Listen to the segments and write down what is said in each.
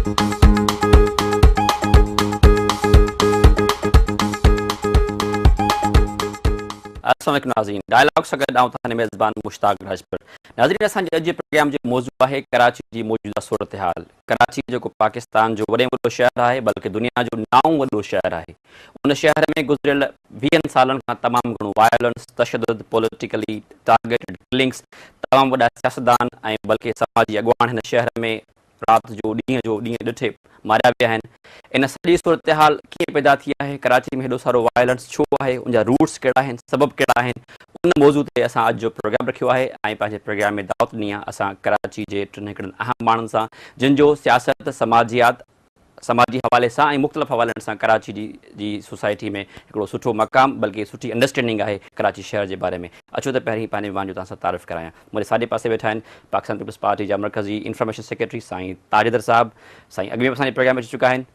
अस्सलाम वालेकुम नाज़रीन, डायलॉग सां गॾु आऊं मेज़बान मुश्ताक राजपुर। नाज़रीन, असांजे अॼु जे प्रोग्राम जो मौज़ू आहे कराची जी मौजूदा सूरत हाल। कराची जेको पाकिस्तान जो वॾे में वॾो शहर आहे, बल्कि दुनिया जो 9 वॾो शहर आहे। उन शहर में गुज़िरियल 20 सालनि खां तमामु घणो वायलेंस, तशद्दुद, पॉलिटिकली टारगेटेड किलिंग्स, तमामु वॾा सियासतदान ऐं बल्कि समाजी अॻुवान हिन शहर में रात जो ॾींहं ॾिठे मारिया विया आहिनि। इन सॼी सूरत हाल कीअं पैदा थी आहे, कराची में हेॾो सारो वायलेंस छो आहे, उनजा रूट्स कहिड़ा आहिनि, सबब कहिड़ा आहिनि, उन मौज़ू ते असां अॼु जो प्रोग्राम रखियो आहे। ऐं पंहिंजे प्रोग्राम में दावत ॾिनी आहे असां कराची जे टिनि हिकिड़नि अहम माण्हुनि सां, जिन जो सियासत, समाजी हवाले सां ऐं मुख़्तलिफ़ हवालनि सां कराची जी सोसाइटी में हिकिड़ो सुठो मक़ाम, बल्कि सुठी अंडरस्टैंडिंग आहे कराची शहर जे बारे में। अचो त पहिरीं पंहिंजे महिमान जो तव्हां सां तारीफ़ करायां। मुंहिंजे साॼे पासे वेठा आहिनि पाकिस्तान पीपल्स पार्टी जा मरकज़ी इंफॉर्मेशन सेक्रेटरी साईं ताजिदर साहब। साईं अॻु में असांजे प्रोग्राम में अची चुका आहिनि।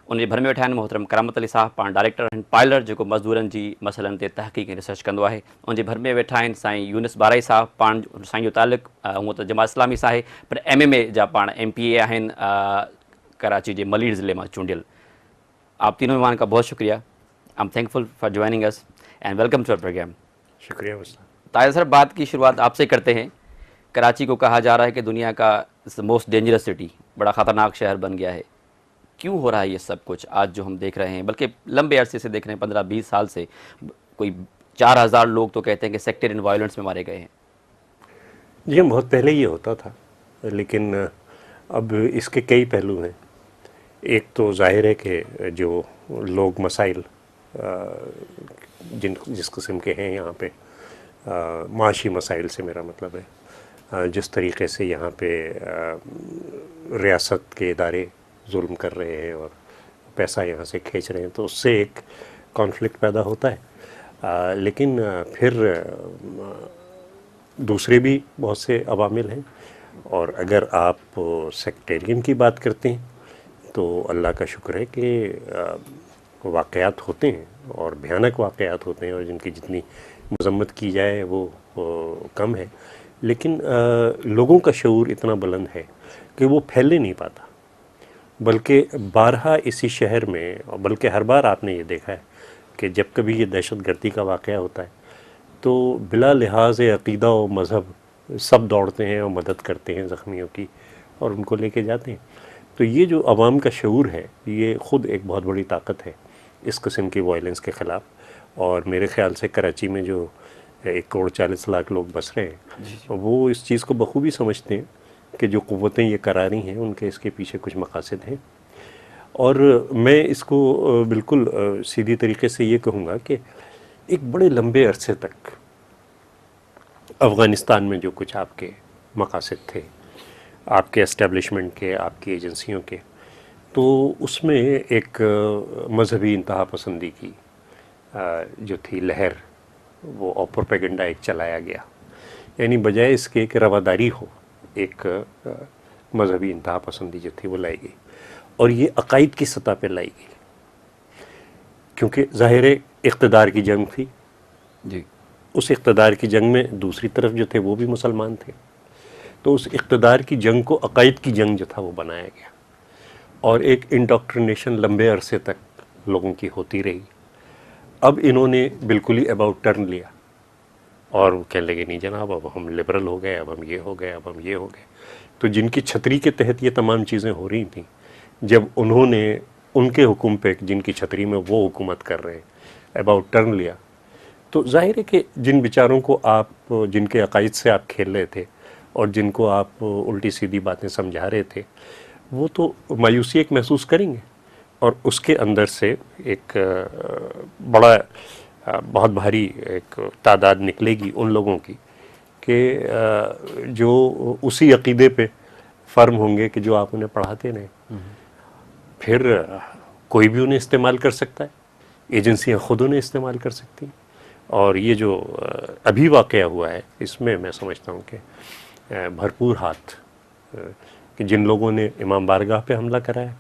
उनजे भर में वेठा आहिनि मोहतरम करामत अली साहब, पाण डायरेक्टर आहिनि पायलट, जेको मज़दूरनि जी मसइलनि ते तहक़ीक़ ऐं रिसर्च कंदो आहे। उनजे भर में वेठा आहिनि साईं यूनिस बाराई साहब, पाण साईं जो तालुक़ हूअं त जमात इस्लामी सां आहे, पर MMA जा पाण MPA आहिनि कराची जे मलीर ज़िले में चूंडियल। आप तीनों मेहमान का बहुत शुक्रिया। I am thankful for joining us and welcome to our programme. शुक्रिया। ताहिर सर, बात की शुरुआत आपसे करते हैं। कराची को कहा जा रहा है कि दुनिया का मोस्ट डेंजरस सिटी, बड़ा ख़तरनाक शहर बन गया है। क्यों हो रहा है ये सब कुछ आज जो हम देख रहे हैं, बल्कि लंबे अरसे से देख रहे हैं, 15-20 साल से कोई 4000 लोग तो कहते हैं कि सेक्टेरियन वायलेंस में मारे गए हैं। जी, बहुत पहले ये होता था, लेकिन अब इसके कई पहलू हैं। एक तो जाहिर है कि जो लोग मसाइल जिस किस्म के हैं यहाँ पे, माशी मसाइल से मेरा मतलब है, जिस तरीक़े से यहाँ पे रियासत के इदारे जुल्म कर रहे हैं और पैसा यहाँ से खींच रहे हैं, तो उससे एक कॉन्फ्लिक्ट पैदा होता है। लेकिन फिर दूसरे भी बहुत से अवामिल हैं। और अगर आप सेक्टेरियन की बात करते हैं तो अल्लाह का शुक्र है कि वाक़यात होते हैं और भयानक वाक़यात होते हैं, और जिनकी जितनी मज़म्मत की जाए वो कम है। लेकिन लोगों का शऊर इतना बुलंद है कि वो फैले नहीं पाता, बल्कि बारहा इसी शहर में, और बल्कि हर बार आपने ये देखा है कि जब कभी ये दहशतगर्दी का वाक़या होता है तो बिला लिहाज अक़ीदा और मज़हब सब दौड़ते हैं और मदद करते हैं ज़ख्मियों की और उनको लेके जाते हैं। तो ये जो अवाम का शऊर है, ये ख़ुद एक बहुत बड़ी ताकत है इस किस्म की वायलेंस के ख़िलाफ़। और मेरे ख़्याल से कराची में जो 1,40,00,000 लोग बस रहे हैं, वो इस चीज़ को बखूबी समझते हैं कि जो क़ुव्वतें ये करा रही हैं उनके इसके पीछे कुछ मकासद हैं। और मैं इसको बिल्कुल सीधी तरीके से ये कहूँगा कि एक बड़े लंबे अरसे तक अफ़गानिस्तान में जो कुछ आपके मकासद थे, आपके एस्टेब्लिशमेंट के, आपकी एजेंसियों के, तो उसमें एक मजहबी इंतहा पसंदी की जो थी लहर, वो और प्रोपेगेंडा एक चलाया गया। यानी बजाय इसके कि रवादारी हो, एक मजहबी इंतहा पसंदी जो थी वो लाई गई, और ये अकायद की सतह पे लाई गई, क्योंकि ज़ाहिर इक़्तिदार की जंग थी जी। उस इक़्तिदार की जंग में दूसरी तरफ जो थे वो भी मुसलमान थे, तो उस इक़्तिदार की जंग को अकायद की जंग जो था वो बनाया गया, और एक इंडोक्ट्रिनेशन लंबे अरसे तक लोगों की होती रही। अब इन्होंने बिल्कुल ही अबाउट टर्न लिया और कहने लगे नहीं जनाब, अब हम लिबरल हो गए, अब हम ये हो गए, अब हम ये हो गए। तो जिनकी छतरी के तहत ये तमाम चीज़ें हो रही थी, जब उन्होंने उनके हुक्म पे, जिनकी छतरी में वो हुकूमत कर रहे हैं, अबाउट टर्न लिया, तो जाहिर है कि जिन बेचारों को आप, जिनके अकायद से आप खेल रहे थे और जिनको आप उल्टी सीधी बातें समझा रहे थे, वो तो मायूसी एक महसूस करेंगे। और उसके अंदर से एक बहुत भारी एक तादाद निकलेगी उन लोगों की कि जो उसी अक़ीदे पे फर्म होंगे कि जो आप उन्हें पढ़ाते रहे। फिर कोई भी उन्हें इस्तेमाल कर सकता है, एजेंसियां ख़ुद उन्हें इस्तेमाल कर सकती हैं। और ये जो अभी वाक़या हुआ है, इसमें मैं समझता हूँ कि भरपूर हाथ कि जिन लोगों ने इमाम बारगाह पे हमला कराया,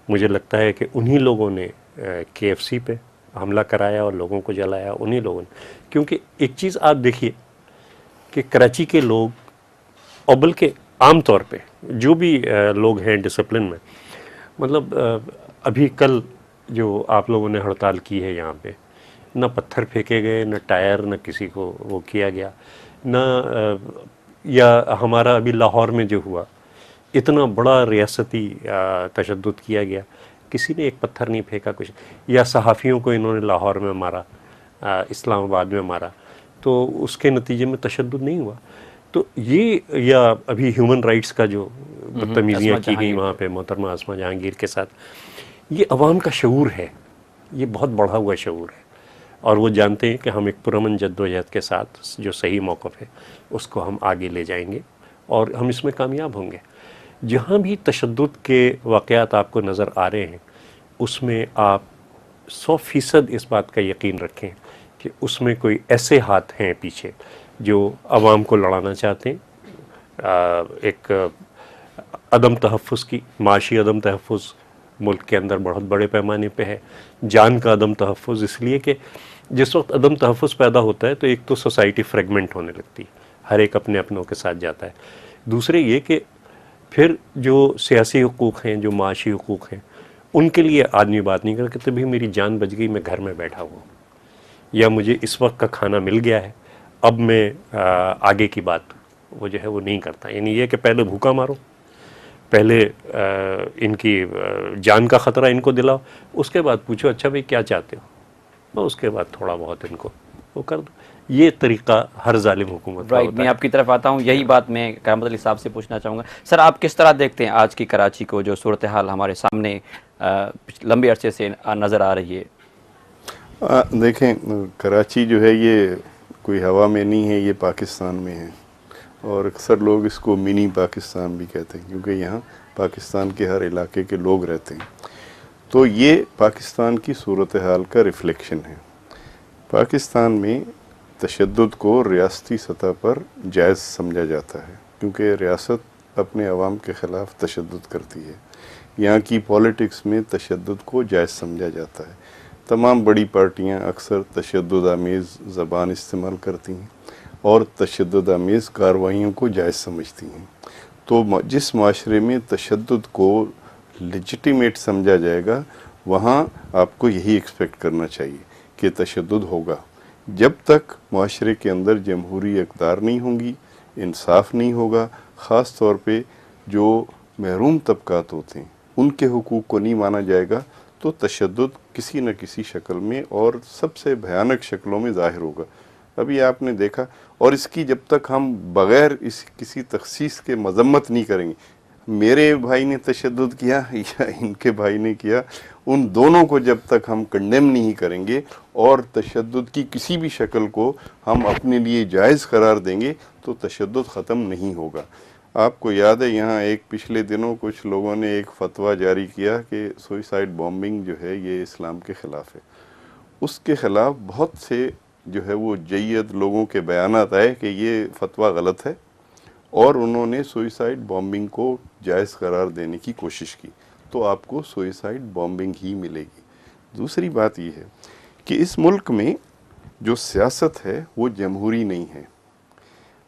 मुझे लगता है कि उन्हीं लोगों ने KFC पे हमला कराया और लोगों को जलाया, उन्हीं लोगों ने। क्योंकि एक चीज़ आप देखिए कि कराची के लोग, और बल्कि आम तौर पे जो भी लोग हैं डिसिप्लिन में, मतलब अभी कल जो आप लोगों ने हड़ताल की है यहाँ पे, न पत्थर फेंके गए, न टायर, न किसी को वो किया गया, न या हमारा अभी लाहौर में जो हुआ, इतना बड़ा रियासती तशद्दुद किया गया, किसी ने एक पत्थर नहीं फेंका कुछ, या सहाफ़ियों को इन्होंने लाहौर में मारा, इस्लामाबाद में मारा, तो उसके नतीजे में तशद्दुद नहीं हुआ। तो ये, या अभी ह्यूमन राइट्स का जो बदतमीज़ियाँ की गई वहाँ पे मोहतरमा आसमा जहांगीर के साथ, ये अवाम का शऊर है, ये बहुत बढ़ा हुआ शऊर है, और वो जानते हैं कि हम एक पुरअमन जद्दोजहद के साथ जो सही मौक़िफ़ है उसको हम आगे ले जाएंगे और हम इसमें कामयाब होंगे। जहाँ भी तशद्दुद के वाक़यात आपको नज़र आ रहे हैं, उसमें आप 100% इस बात का यकीन रखें कि उसमें कोई ऐसे हाथ हैं पीछे जो आवाम को लड़ाना चाहते हैं। एक अदम तहफ़्फ़ुज़ की, माशी अदम तहफ़्फ़ुज़ मुल्क के अंदर बहुत बड़े पैमाने पे है, जान का अदम तहफ़्फ़ुज़, इसलिए कि जिस वक्त अदम तहफ़्फ़ुज़ पैदा होता है तो एक तो सोसाइटी फ्रेगमेंट होने लगती है, हर एक अपने अपनों के साथ जाता है। दूसरे ये कि फिर जो सियासी हुकूक़ हैं, जो माशी हुकूक़ हैं, उनके लिए आदमी बात नहीं करता, तभी मेरी जान बच गई, मैं घर में बैठा हुआ, या मुझे इस वक्त का खाना मिल गया है, अब मैं आगे की बात वो जो है वो नहीं करता। यानी ये कि पहले भूखा मारो, पहले इनकी जान का ख़तरा इनको दिलाओ, उसके बाद पूछो अच्छा भाई क्या चाहते हो, और उसके बाद थोड़ा बहुत इनको वो कर दो। ये तरीक़ा हर जालिम हुकूमत का होता है। मैं आपकी तरफ आता हूँ, यही बात मैं करामत अली साहब से पूछना चाहूँगा। सर, आप किस तरह देखते हैं आज की कराची को, जो सूरत हाल हमारे सामने लंबे अरसे से नज़र आ रही है? देखें, कराची जो है ये कोई हवा में नहीं है, ये पाकिस्तान में है, और अक्सर लोग इसको मिनी पाकिस्तान भी कहते हैं क्योंकि यहाँ पाकिस्तान के हर इलाके के लोग रहते हैं। तो ये पाकिस्तान की सूरत हाल का रिफ्लेक्शन है। पाकिस्तान में तशद्दुद को रियासती सतह पर जायज़ समझा जाता है क्योंकि रियासत अपने अवाम के ख़िलाफ़ तशद्दुद करती है। यहाँ की पॉलिटिक्स में तशद्दुद को जायज़ समझा जाता है। तमाम बड़ी पार्टियाँ अक्सर तशद्दुद आमेज़ ज़बान इस्तेमाल करती हैं और तशद्दुद आमेज़ कार्रवाइयों को जायज़ समझती हैं। तो जिस माशरे में तशद्दुद को लेजिटिमेट समझा जाएगा, वहाँ आपको यही एक्सपेक्ट करना चाहिए कि तशद्दुद होगा। जब तक माशरे के अंदर जमहूरी इक़्तिदार नहीं होंगी, इंसाफ नहीं होगा, ख़ास तौर पे जो महरूम तबकात होते हैं उनके हुकूक को नहीं माना जाएगा, तो तशद्दुद किसी न किसी शक्ल में और सबसे भयानक शक्लों में ज़ाहिर होगा। अभी आपने देखा, और इसकी जब तक हम बग़ैर इस किसी तख़सीस के मज़म्मत नहीं करेंगे, मेरे भाई ने तशद्दुद किया या इनके भाई ने किया, उन दोनों को जब तक हम कंडेम नहीं करेंगे और तशद्दुद की किसी भी शक्ल को हम अपने लिए जायज़ करार देंगे, तो तशद्दुद ख़त्म नहीं होगा। आपको याद है, यहाँ एक पिछले दिनों कुछ लोगों ने एक फतवा जारी किया कि सुइसाइड बॉम्बिंग जो है ये इस्लाम के ख़िलाफ़ है। उसके ख़िलाफ़ बहुत से जो है वो जय्यद लोगों के बयानात आए कि ये फतवा गलत है, और उन्होंने सुइसाइड बॉम्बिंग को जायज़ करार देने की कोशिश की, तो आपको सुइसाइड बॉम्बिंग ही मिलेगी। दूसरी बात ये है कि इस मुल्क में जो सियासत है वो जमहूरी नहीं है।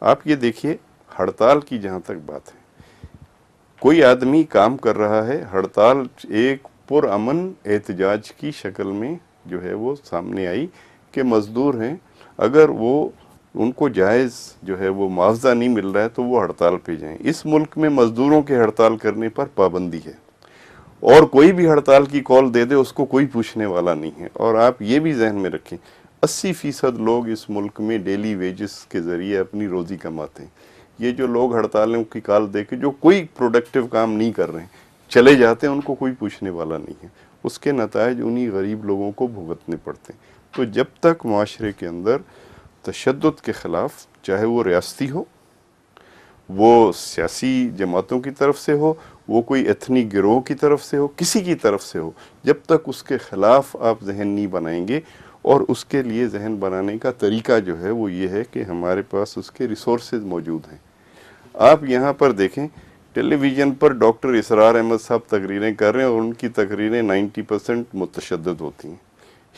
आप ये देखिए, हड़ताल की जहाँ तक बात है, कोई आदमी काम कर रहा है, हड़ताल एक पुरअमन एहतजाज की शक्ल में जो है वो सामने आई कि मज़दूर हैं, अगर वो उनको जायज़ जो है वो मुआवजा नहीं मिल रहा है तो वो हड़ताल पे जाएं। इस मुल्क में मज़दूरों के हड़ताल करने पर पाबंदी है, और कोई भी हड़ताल की कॉल दे दे उसको कोई पूछने वाला नहीं है। और आप ये भी जहन में रखें, 80% लोग इस मुल्क में डेली वेजेस के ज़रिए अपनी रोज़ी कमाते हैं। ये जो लोग हड़तालों की कॉल दे के जो कोई प्रोडक्टिव काम नहीं कर रहे हैं, चले जाते हैं, उनको कोई पूछने वाला नहीं है। उसके नतायज उन्हीं गरीब लोगों को भुगतने पड़ते हैं। तो जब तक माशरे के अंदर तशद्दुद के ख़िलाफ़, चाहे वो रियासती हो, वो सियासी जमातों की तरफ से हो, वो कोई एथनिक गिरोह की तरफ से हो, किसी की तरफ से हो, जब तक उसके ख़िलाफ़ आप जहन नहीं बनाएंगे, और उसके लिए जहन बनाने का तरीका जो है वो ये है कि हमारे पास उसके रिसोर्सेज मौजूद हैं। आप यहाँ पर देखें, टेलीविज़न पर डॉक्टर इसरार अहमद साहब तकरीरें कर रहे हैं और उनकी तकरीरें 90% मुतशद्दिद होती हैं।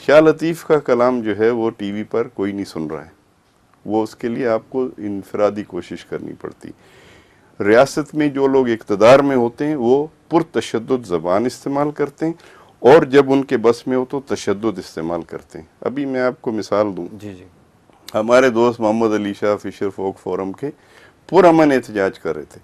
शाह लतीफ़ का कलाम जो है वो टीवी पर कोई नहीं सुन रहा है, वो उसके लिए आपको इनफरादी कोशिश करनी पड़ती। रियासत में जो लोग इक़्तिदार में होते हैं वो पुरतशद्दुद ज़बान इस्तेमाल करते हैं, और जब उनके बस में हो तो तशद्दुद इस्तेमाल करते हैं। अभी मैं आपको मिसाल दूँ, जी जी, हमारे दोस्त मोहम्मद अली शाह फिशर फोक फोरम के पुरअमन एहतजाज कर रहे थे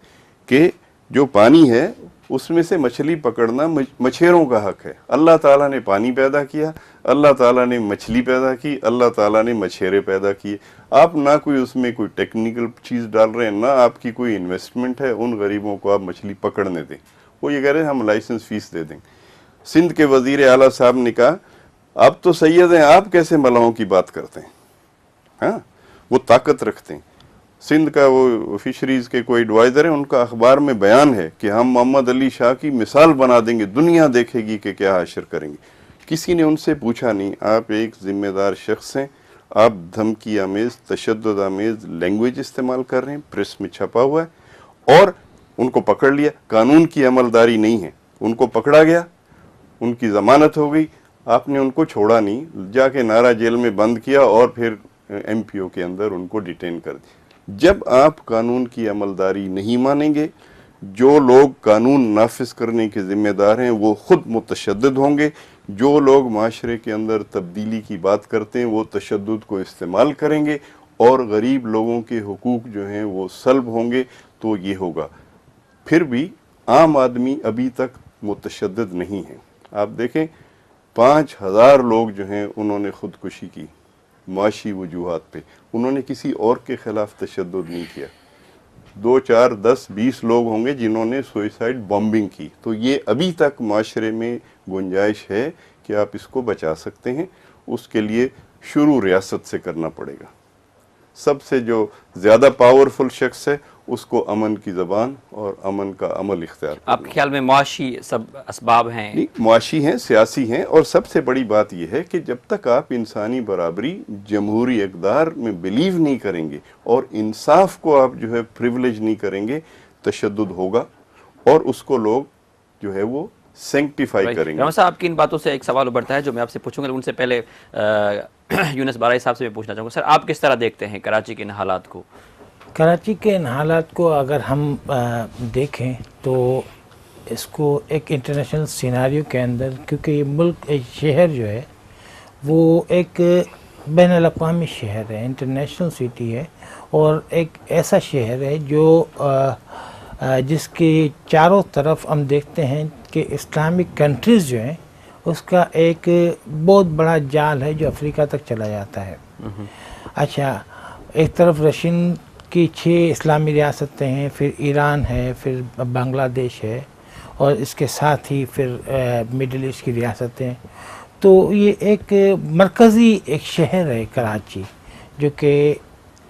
कि जो पानी है उसमें से मछली पकड़ना मछेरों का हक है। अल्लाह ताला ने पानी पैदा किया, अल्लाह ताला ने मछली पैदा की, अल्लाह ताला ने मछेरे पैदा किए। आप ना कोई उसमें कोई टेक्निकल चीज़ डाल रहे हैं, ना आपकी कोई इन्वेस्टमेंट है, उन गरीबों को आप मछली पकड़ने दें। वो ये कह रहे हैं हम लाइसेंस फीस दे देंगे। सिंध के वजीर आला साहब ने कहा अब तो सैयद हैं, आप कैसे मलाहों की बात करते हैं? हाँ, वो ताकत रखते हैं। सिंध का वो फिशरीज के कोई एडवाइज़र है, उनका अखबार में बयान है कि हम मोहम्मद अली शाह की मिसाल बना देंगे, दुनिया देखेगी कि क्या हाशिर करेंगे। किसी ने उनसे पूछा नहीं, आप एक जिम्मेदार शख्स हैं, आप धमकी आमेज तशद्दुद आमेज लैंग्वेज इस्तेमाल कर रहे हैं, प्रेस में छपा हुआ है, और उनको पकड़ लिया। कानून की अमलदारी नहीं है, उनको पकड़ा गया, उनकी ज़मानत हो गई, आपने उनको छोड़ा नहीं, जाके नारा जेल में बंद किया और फिर MPO के अंदर उनको डिटेन कर दिया। जब आप कानून की अमलदारी नहीं मानेंगे, जो लोग कानून नाफिज करने के जिम्मेदार हैं वो खुद मुतशद्दिद होंगे। जो लोग माशरे के अंदर तब्दीली की बात करते हैं वो तशद्दुद को इस्तेमाल करेंगे और गरीब लोगों के हुकूक जो हैं वो सल्ब होंगे। तो ये होगा। फिर भी आम आदमी अभी तक मुतशद्दिद नहीं है। आप देखें 5000 लोग जो हैं उन्होंने खुदकुशी की माशी वजूहात पे, उन्होंने किसी और के खिलाफ तशद्दुद नहीं किया। 2, 4, 10, 20 लोग होंगे जिन्होंने सुइसाइड बॉम्बिंग की। तो ये अभी तक माशरे में गुंजाइश है कि आप इसको बचा सकते हैं। उसके लिए शुरू रियासत से करना पड़ेगा। सबसे जो ज़्यादा पावरफुल शख्स है उसको अमन की ज़बान और अमन का अमल इख्तियार करना। आपके ख्याल में मुआशी सब असबाब हैं? नहीं, मुआशी हैं, सियासी हैं, और सबसे बड़ी बात यह है कि जब तक आप इंसानी बराबरी, जमहूरी इक़दार में बिलीव नहीं करेंगे और इंसाफ को आप जो है प्रिविलेज नहीं करेंगे, तशद्दुद होगा और उसको लोग जो है वो सेंक्टिफाई करेंगे। रमज़ साहब, आपकी इन बातों से एक सवाल उभरता है जो मैं आपसे पूछूंगा, लेकिन उनसे पहले यूनुस बाराई साहब से भी पूछना चाहूँगा। सर, आप किस तरह देखते हैं कराची के इन हालात को? कराची के इन हालात को अगर हम देखें तो इसको एक इंटरनेशनल सिनारियो के अंदर, क्योंकि ये मुल्क, एक शहर जो है वो एक बैनुल अक़वामी शहर है, इंटरनेशनल सिटी है, और एक ऐसा शहर है जो जिसके चारों तरफ हम देखते हैं कि इस्लामिक कंट्रीज़ जो हैं उसका एक बहुत बड़ा जाल है जो अफ्रीका तक चला जाता है। अच्छा, एक तरफ रशियन की 6 इस्लामी रियासतें हैं, फिर ईरान है, फिर बांग्लादेश है, और इसके साथ ही फिर मिडिल ईस्ट की रियासतें। तो ये एक मरकज़ी एक शहर है कराची, जो कि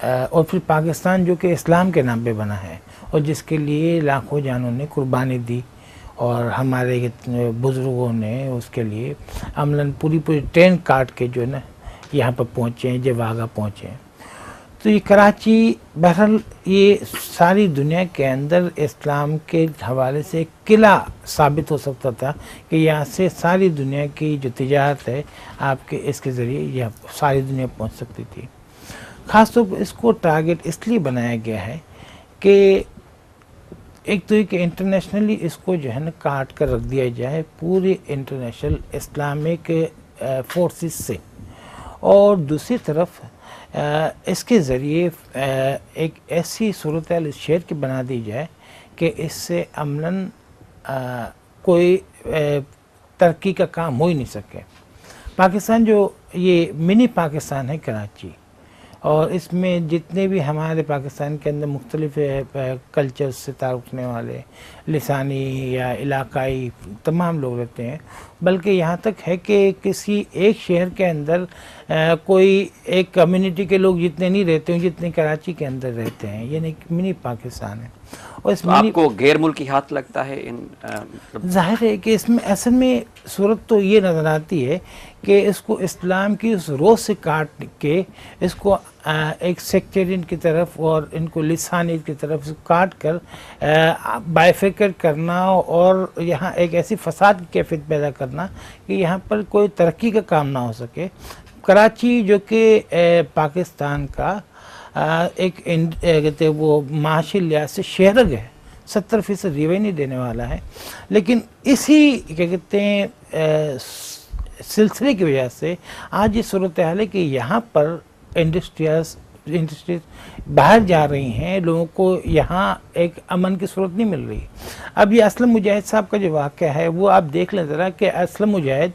और फिर पाकिस्तान जो कि इस्लाम के नाम पे बना है और जिसके लिए लाखों जानों ने कुर्बानी दी, और हमारे बुज़ुर्गों ने उसके लिए अमलन पूरी ट्रेन काट के जो है ना यहाँ पर पहुँचे हैं, जब वाघा पहुँचे हैं। तो ये कराची बहरहाल ये सारी दुनिया के अंदर इस्लाम के हवाले से एक किला साबित हो सकता था कि यहाँ से सारी दुनिया की जो तिजारत है आपके इसके ज़रिए यह सारी दुनिया पहुँच सकती थी। ख़ासतौर पर इसको टारगेट इसलिए बनाया गया है कि एक तो कि इंटरनेशनली इसको जो है ना काट कर रख दिया जाए पूरे इंटरनेशनल इस्लामिक फोर्सेस से, और दूसरी तरफ इसके ज़रिए एक ऐसी सूरत हाल इस शहर की बना दी जाए कि इससे अमलन कोई तरक्की का काम हो ही नहीं सके। पाकिस्तान जो ये मिनी पाकिस्तान है कराची, और इसमें जितने भी हमारे पाकिस्तान के अंदर मुख्तलिफ कल्चर से ताल्लुक़ रखने वाले लिसानी या इलाकाई तमाम लोग रहते हैं, बल्कि यहाँ तक है कि किसी एक शहर के अंदर कोई एक कम्युनिटी के लोग जितने नहीं रहते हैं जितने कराची के अंदर रहते हैं, यानी मिनी पाकिस्तान है। और तो आपको गैर मुल्की हाथ लगता है इन जाहिर है कि इसमें असल में सूरत तो ये नज़र आती है कि इसको इस्लाम की उस रोज़ से काट के इसको एक सेक्टेरियन की तरफ और इनको लिसानियत की तरफ से काट कर बाइफिकेट करना और यहाँ एक ऐसी फसाद की कैफियत पैदा करना कि यहाँ पर कोई तरक्की का काम ना हो सके। कराची जो कि पाकिस्तान का एक कहते वो माशी लिहाज से शहर है, 70% रेवेन्यू देने वाला है। लेकिन इसी क्या कहते हैं सिलसिले की वजह से आज ये सूरत हाल है कि यहाँ पर इंडस्ट्रीज बाहर जा रही हैं, लोगों को यहाँ एक अमन की सूरत नहीं मिल रही। अब ये असलम मुजाहिद साहब का जो वाक़या है वो आप देख लें ज़रा कि असलम मुजाहिद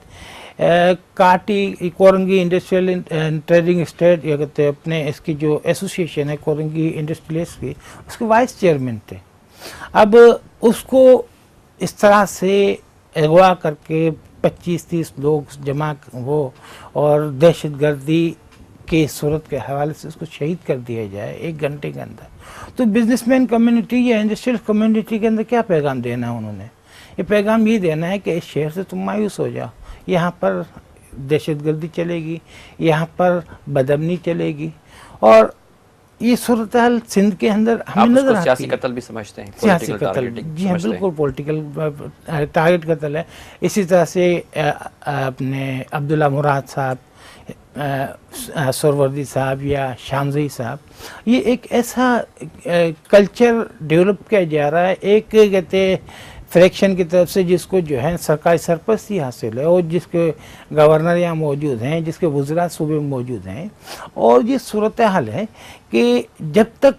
काटी कोरंगी इंडस्ट्रियल ट्रेडिंग स्टेट या कहते हैं अपने इसकी जो एसोसिएशन है कोरंगी इंडस्ट्रियलिस्ट की, उसके वाइस चेयरमैन थे। अब उसको इस तरह से अगवा करके 25-30 लोग जमा हो और दहशतगर्दी के सूरत के हवाले से उसको शहीद कर दिया जाए 1 घंटे के अंदर, तो बिजनेसमैन कम्युनिटी या इंडस्ट्रियल कम्युनिटी के अंदर क्या पैगाम देना है उन्होंने? ये पैगाम ये देना है कि इस शहर से तुम मायूस हो जाओ, यहाँ पर दहशतगर्दी चलेगी, यहाँ पर बदअमनी चलेगी। और ये सूरत हाल सिंध के अंदर हमें नजर आती है। सियासी कत्ल भी समझते हैं, सियासी कत्ल, जी हाँ बिल्कुल पॉलिटिकल टारगेट कत्ल है। इसी तरह से अपने अब्दुल्ला मुराद साहब, सरवर्दी साहब या शामज़ई साहब, ये एक ऐसा कल्चर डेवलप किया जा रहा है एक कहते फ्रैक्शन की तरफ से जिसको जो है सरकारी सरपरस्ती हासिल है और जिसके गवर्नर यहाँ मौजूद हैं, जिसके वज़रा सूबे में मौजूद हैं। और ये सूरत हाल है कि जब तक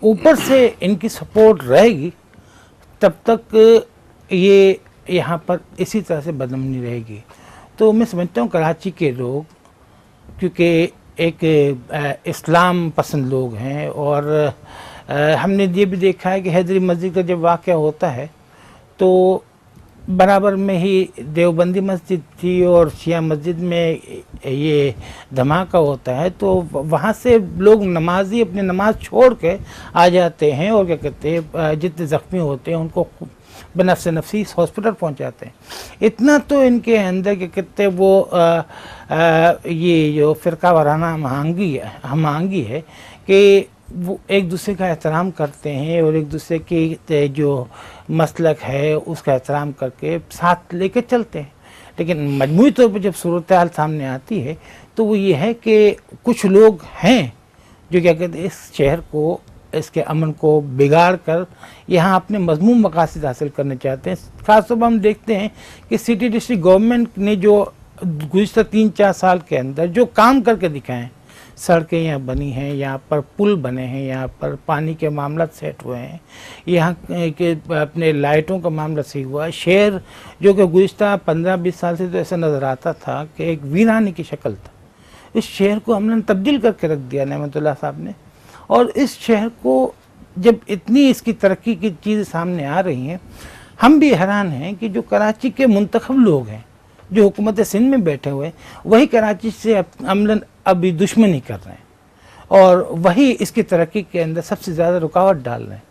ऊपर से इनकी सपोर्ट रहेगी तब तक ये यहाँ पर इसी तरह से बदअमनी रहेगी। तो मैं समझता हूँ कराची के लोग क्योंकि एक इस्लाम पसंद लोग हैं और हमने ये भी देखा है कि हैदरी मस्जिद का जब वाक़या होता है तो बराबर में ही देवबंदी मस्जिद थी और शिया मस्जिद में ये धमाका होता है, तो वहाँ से लोग नमाजी अपनी नमाज छोड़ के आ जाते हैं और क्या कहते हैं जितने ज़ख्मी होते हैं उनको बनफ्स नफसी हॉस्पिटल पहुँचाते हैं। इतना तो इनके अंदर क्या कहते हैं वो ये जो फ़िरका वाराना महंगी है कि वो एक दूसरे का एहतराम करते हैं और एक दूसरे के जो मसलक है उसका एहतराम करके साथ लेके चलते हैं। लेकिन मजमूई तौर पर जब सूरत हाल सामने आती है तो वो ये है कि कुछ लोग हैं जो क्या कहते हैं इस शहर को, इसके अमन को बिगाड़ कर यहाँ अपने मजमूम मकासद हासिल करने चाहते हैं। ख़ासतौर पर हम देखते हैं कि सिटी डिस्ट्रिक्ट गवर्नमेंट ने जो गुज़िश्ता 3-4 साल के अंदर जो काम करके दिखाएं, सड़कें यहाँ बनी हैं, यहाँ पर पुल बने हैं, यहाँ पर पानी के मामला सेट हुए हैं, यहाँ के अपने लाइटों का मामला सही हुआ है। शहर जो कि गुज़िश्ता 15-20 साल से तो ऐसा नज़र आता था कि एक वीरानी की शक्ल था, इस शहर को हमने तब्दील करके रख दिया नेमतुल्लाह साहब ने। और इस शहर को जब इतनी इसकी तरक्की की चीज़ें सामने आ रही हैं, हम भी हैरान हैं कि जो कराची के मुंतखब लोग हैं जो हुकूमत सिंध में बैठे हुए, वही कराची से अमलन अभी दुश्मनी कर रहे हैं और वही इसकी तरक्की के अंदर सबसे ज़्यादा रुकावट डाल रहे हैं,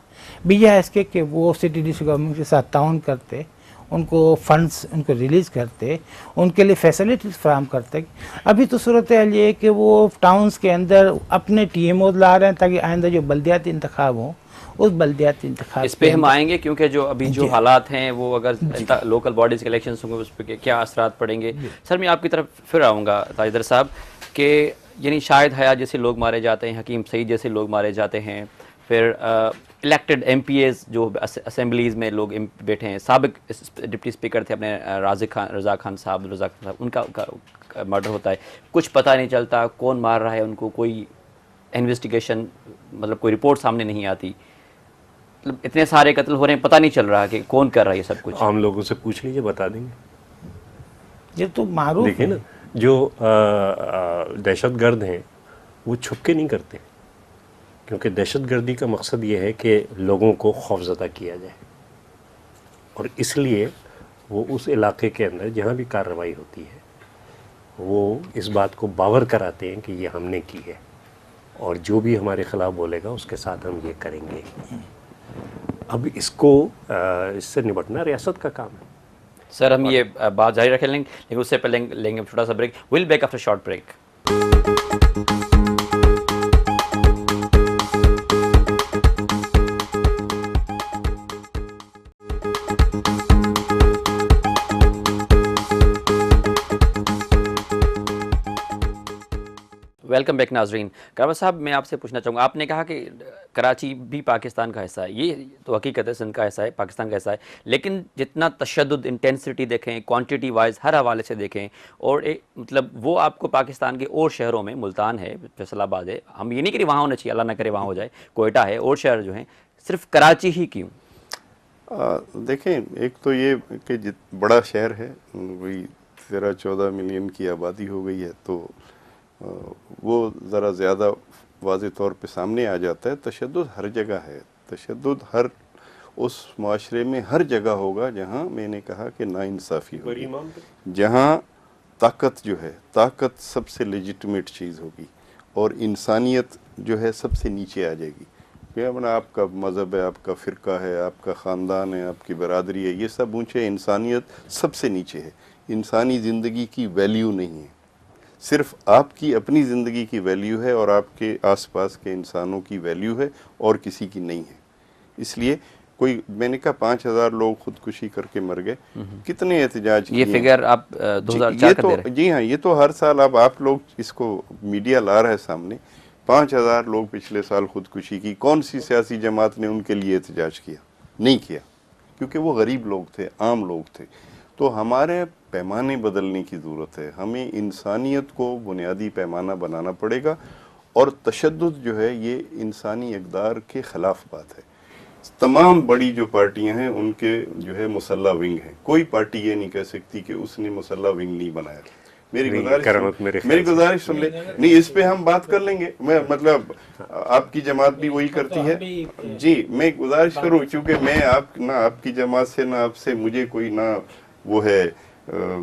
बजाय इसके कि वो सिटी डिस्ट्रिक्ट गवर्नमेंट के साथ ताउन करते, उनको फंड्स उनको रिलीज़ करते, उनके लिए फैसिलिटीज़ फराहम करते। अभी तो सूरत हाल ये है कि वो टाउन्स के अंदर अपने TMOs ला रहे हैं ताकि आइंदा जो बल्दियाती इंतखाब हों उस बल्दियाती इंतखाब इस पे हम आएंगे, क्योंकि जो अभी जो हालात हैं वो अगर लोकल बॉडीज़ के इलेक्शन होंगे उस पर क्या असरात पड़ेंगे। सर मैं आपकी तरफ फिर आऊँगा ताजिदर साहब कि यानी शाहिद हयात जैसे लोग मारे जाते हैं, हकीम सईद जैसे लोग मारे जाते हैं, फिर इलेक्टेड MPAs जो असेंबलीज़ में लोग बैठे हैं, साबिक डिप्टी स्पीकर थे अपने रज़ा खान साहब, उनका मर्डर होता है, कुछ पता नहीं चलता कौन मार रहा है उनको, कोई इन्वेस्टिगेशन मतलब कोई रिपोर्ट सामने नहीं आती, मतलब इतने सारे कत्ल हो रहे हैं, पता नहीं चल रहा कि कौन कर रहा है ये सब कुछ। आम लोगों से पूछ लीजिए, बता देंगे। ये तो मारूफ देखिए ना, जो दहशतगर्द हैं वो छुप के नहीं करते, क्योंकि दहशतगर्दी का मकसद ये है कि लोगों को खौफज़दा किया जाए और इसलिए वो उस इलाके के अंदर जहाँ भी कार्रवाई होती है वो इस बात को बावर कराते हैं कि ये हमने की है और जो भी हमारे ख़िलाफ़ बोलेगा उसके साथ हम ये करेंगे। अब इसको इससे निपटना रियासत का काम है। सर हम ये बात जारी रखें लेकिन उससे पहले लेंगे छोटा सा break. Will back after short break. Welcome back नाजरीन। काबा साहब, मैं आपसे पूछना चाहूँगा, आपने कहा कि कराची भी पाकिस्तान का हिस्सा है, ये तो हकीकत है, सिंध का हिस्सा है, पाकिस्तान का हिस्सा है, लेकिन जितना तशद्दुद, इंटेंसिटी देखें, क्वांटिटी वाइज हर हवाले से देखें, और एक मतलब वो आपको पाकिस्तान के और शहरों में, मुल्तान है, फैसलाबाद है, हम ये नहीं करें वहाँ होना चाहिए, अल्लाह ना करे वहाँ हो जाए, कोयटा है, और शहर जो हैं, सिर्फ कराची ही क्यों? देखें, एक तो ये कि बड़ा शहर है, वही 13-14 मिलियन की आबादी हो गई है, तो वो ज़रा ज़्यादा वाज़ेह तौर पे सामने आ जाता है। तशद्दुद हर जगह है, तशद्दुद हर उस माशरे में हर जगह होगा जहाँ मैंने कहा कि नाइंसाफ़ी होगी, जहाँ ताकत जो है, ताकत सबसे लेजिटिमेट चीज़ होगी और इंसानियत जो है सबसे नीचे आ जाएगी। अपना आपका मज़हब है, आपका फ़िरका है, आपका ख़ानदान है, आपकी बरादरी है, ये सब ऊँचे, इंसानियत सबसे नीचे है। इंसानी ज़िंदगी की वैल्यू नहीं है, सिर्फ आपकी अपनी ज़िंदगी की वैल्यू है और आपके आसपास के इंसानों की वैल्यू है और किसी की नहीं है। इसलिए कोई, मैंने कहा 5000 लोग खुदकुशी करके मर गए, कितने एहतजाज किए, ये फिगर आप 2004 का दे रहे हैं? जी हाँ, ये तो हर साल अब आप लोग इसको मीडिया ला रहा है सामने। 5000 लोग पिछले साल खुदकुशी की, कौन सी सियासी जमात ने उनके लिए एहतजाज किया? नहीं किया, क्योंकि वो गरीब लोग थे, आम लोग थे। तो हमारे पैमाने बदलने की ज़रूरत है, हमें इंसानियत को बुनियादी पैमाना बनाना पड़ेगा और तशद्दुद जो है ये इंसानी इक़दार के ख़िलाफ़ बात है। तमाम बड़ी जो पार्टियां हैं उनके जो है मुसल्ला विंग है, कोई पार्टी ये नहीं कह सकती कि उसने मुसल्ला विंग नहीं बनाया। मेरी गुजारिश सुन ले, नहीं इस पे हम बात कर लेंगे, मैं मतलब आपकी जमात भी वही करती है जी, मैं गुजारिश करूँ, क्योंकि मैं ना आपकी जमात से ना आपसे मुझे कोई ना वो है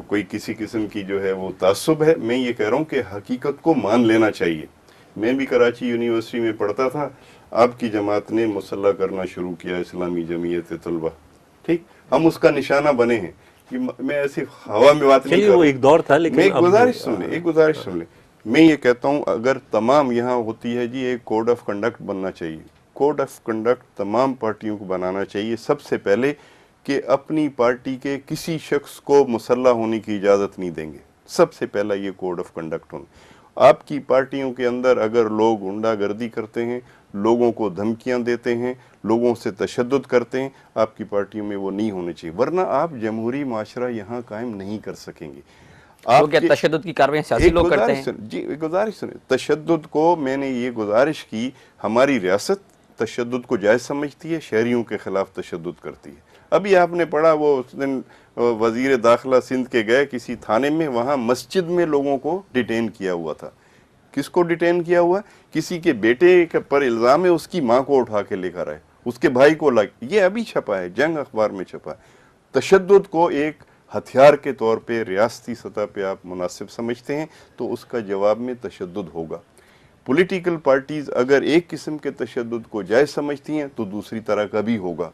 कोई किसी किस्म की जो है वो तासुब है। मैं ये कह रहा हूँ कि हकीकत को मान लेना चाहिए। मैं भी कराची यूनिवर्सिटी में पढ़ता था, आपकी जमात ने मुसल्ला करना शुरू किया, इस्लामी जमीयत तलबा, ठीक, हम उसका निशाना बने हैं। कि मैं ऐसी हवा में बात नहीं कर रहा, वो एक दौर था, लेकिन मैं एक गुजारिश सुन ले, मैं ये कहता हूँ अगर तमाम यहाँ होती है जी, एक कोड ऑफ कंडक्ट बनना चाहिए, कोड ऑफ कंडक्ट तमाम पार्टियों को बनाना चाहिए। सबसे पहले कि अपनी पार्टी के किसी शख्स को मुसल्ला होने की इजाज़त नहीं देंगे, सबसे पहला ये कोड ऑफ कंडक्ट होना। आपकी पार्टियों के अंदर अगर लोग गुंडागर्दी करते हैं, लोगों को धमकियां देते हैं, लोगों से तशद्दुद करते हैं, आपकी पार्टियों में वो नहीं होने चाहिए, वरना आप जमहूरी माशरा यहाँ कायम नहीं कर सकेंगे। आप क्या तशद्दुद की कार्रवाई सियासी लोग करते हैं? जी, गुजारिश सुने, तशद्दुद को मैंने ये गुजारिश की, हमारी रियासत तशद्दुद को जायज़ समझती है, शहरियों के खिलाफ तशद्दुद करती है। अभी आपने पढ़ा, वो उस दिन वजीर दाखिला सिंध के गए किसी थाने में, वहाँ मस्जिद में लोगों को डिटेन किया हुआ था। किसको डिटेन किया हुआ? किसी के बेटे के पर इल्ज़ाम है, उसकी माँ को उठा के लेकर आए, उसके भाई को लग, ये अभी छपा है, जंग अखबार में छपा है। तशद्दुद को एक हथियार के तौर पे रियासती सतह पे आप मुनासिब समझते हैं तो उसका जवाब में तशद्दुद होगा। पॉलिटिकल पार्टीज़ अगर एक किस्म के तशद्दुद को जायज़ समझती हैं तो दूसरी तरह का भी होगा।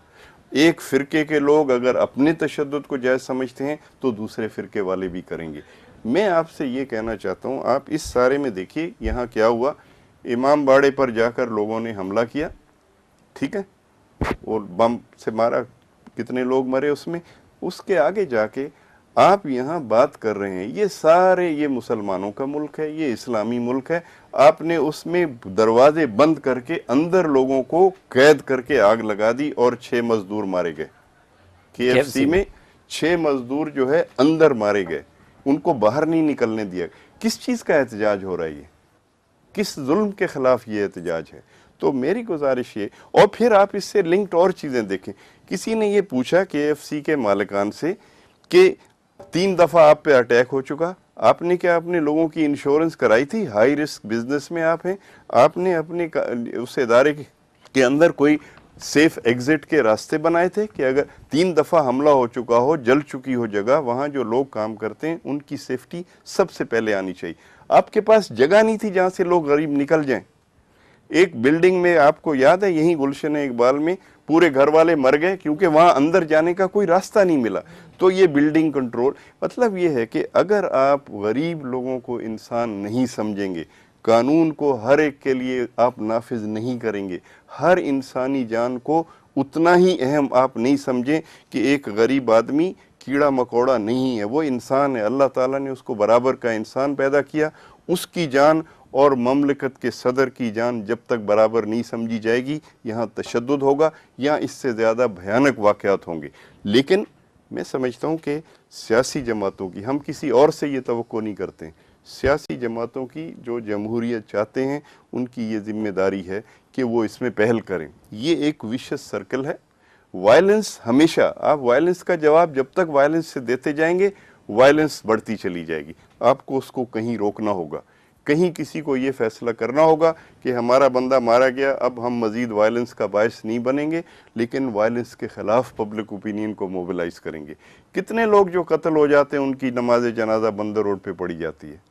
एक फ़िरके के लोग अगर अपने तशद्दुद को जायज़ समझते हैं तो दूसरे फ़िरके वाले भी करेंगे। मैं आपसे ये कहना चाहता हूँ, आप इस सारे में देखिए यहाँ क्या हुआ। इमाम बाड़े पर जाकर लोगों ने हमला किया, ठीक है, और बम से मारा, कितने लोग मरे उसमें। उसके आगे जाके आप यहाँ बात कर रहे हैं, ये सारे, ये मुसलमानों का मुल्क है, ये इस्लामी मुल्क है, आपने उसमें दरवाजे बंद करके अंदर लोगों को कैद करके आग लगा दी और 6 मजदूर मारे गए। KFC में 6 मजदूर जो है अंदर मारे गए, उनको बाहर नहीं निकलने दिया। किस चीज़ का एहतजाज हो रहा है? ये किस जुल्म के खिलाफ ये एहतजाज है? तो मेरी गुजारिश ये, और फिर आप इससे लिंक्ड और चीज़ें देखें। किसी ने ये पूछा KFC के मालिकान से कि 3 दफ़ा आप पे अटैक हो चुका, आपने क्या अपने लोगों की इंश्योरेंस कराई थी? हाई रिस्क बिजनेस में आप हैं, आपने अपने उस इदारे के अंदर कोई सेफ एग्जिट के रास्ते बनाए थे कि अगर 3 दफ़ा हमला हो चुका हो, जल चुकी हो जगह, वहाँ जो लोग काम करते हैं उनकी सेफ्टी सबसे पहले आनी चाहिए। आपके पास जगह नहीं थी जहाँ से लोग गरीब निकल जाएं। एक बिल्डिंग में, आपको याद है, यहीं गुलशन इकबाल में पूरे घर वाले मर गए क्योंकि वहाँ अंदर जाने का कोई रास्ता नहीं मिला। तो ये बिल्डिंग कंट्रोल, मतलब ये है कि अगर आप गरीब लोगों को इंसान नहीं समझेंगे, कानून को हर एक के लिए आप नाफिज नहीं करेंगे, हर इंसानी जान को उतना ही अहम आप नहीं समझें कि एक गरीब आदमी कीड़ा मकोड़ा नहीं है, वो इंसान है, अल्लाह ताला ने उसको बराबर का इंसान पैदा किया, उसकी जान और ममलकत के सदर की जान जब तक बराबर नहीं समझी जाएगी, यहाँ तशद्दुद होगा या इससे ज़्यादा भयानक वाक़यात होंगे। लेकिन मैं समझता हूँ कि सियासी जमातों की, हम किसी और से ये तवक्को नहीं करते हैं, सियासी जमातों की जो जमहूरियत चाहते हैं उनकी ये जिम्मेदारी है कि वो इसमें पहल करें। ये एक विशेष सर्कल है। वायलेंस हमेशा, आप वायलेंस का जवाब जब तक वायलेंस से देते जाएंगे वायलेंस बढ़ती चली जाएगी। आपको उसको कहीं रोकना होगा, कहीं किसी को ये फैसला करना होगा कि हमारा बंदा मारा गया, अब हम मज़ीद वायलेंस का बायस नहीं बनेंगे, लेकिन वायलेंस के ख़िलाफ़ पब्लिक ओपिनियन को मोबिलाइज़ करेंगे। कितने लोग जो कत्ल हो जाते हैं उनकी नमाज जनाजा बंदर रोड पे पड़ी जाती है।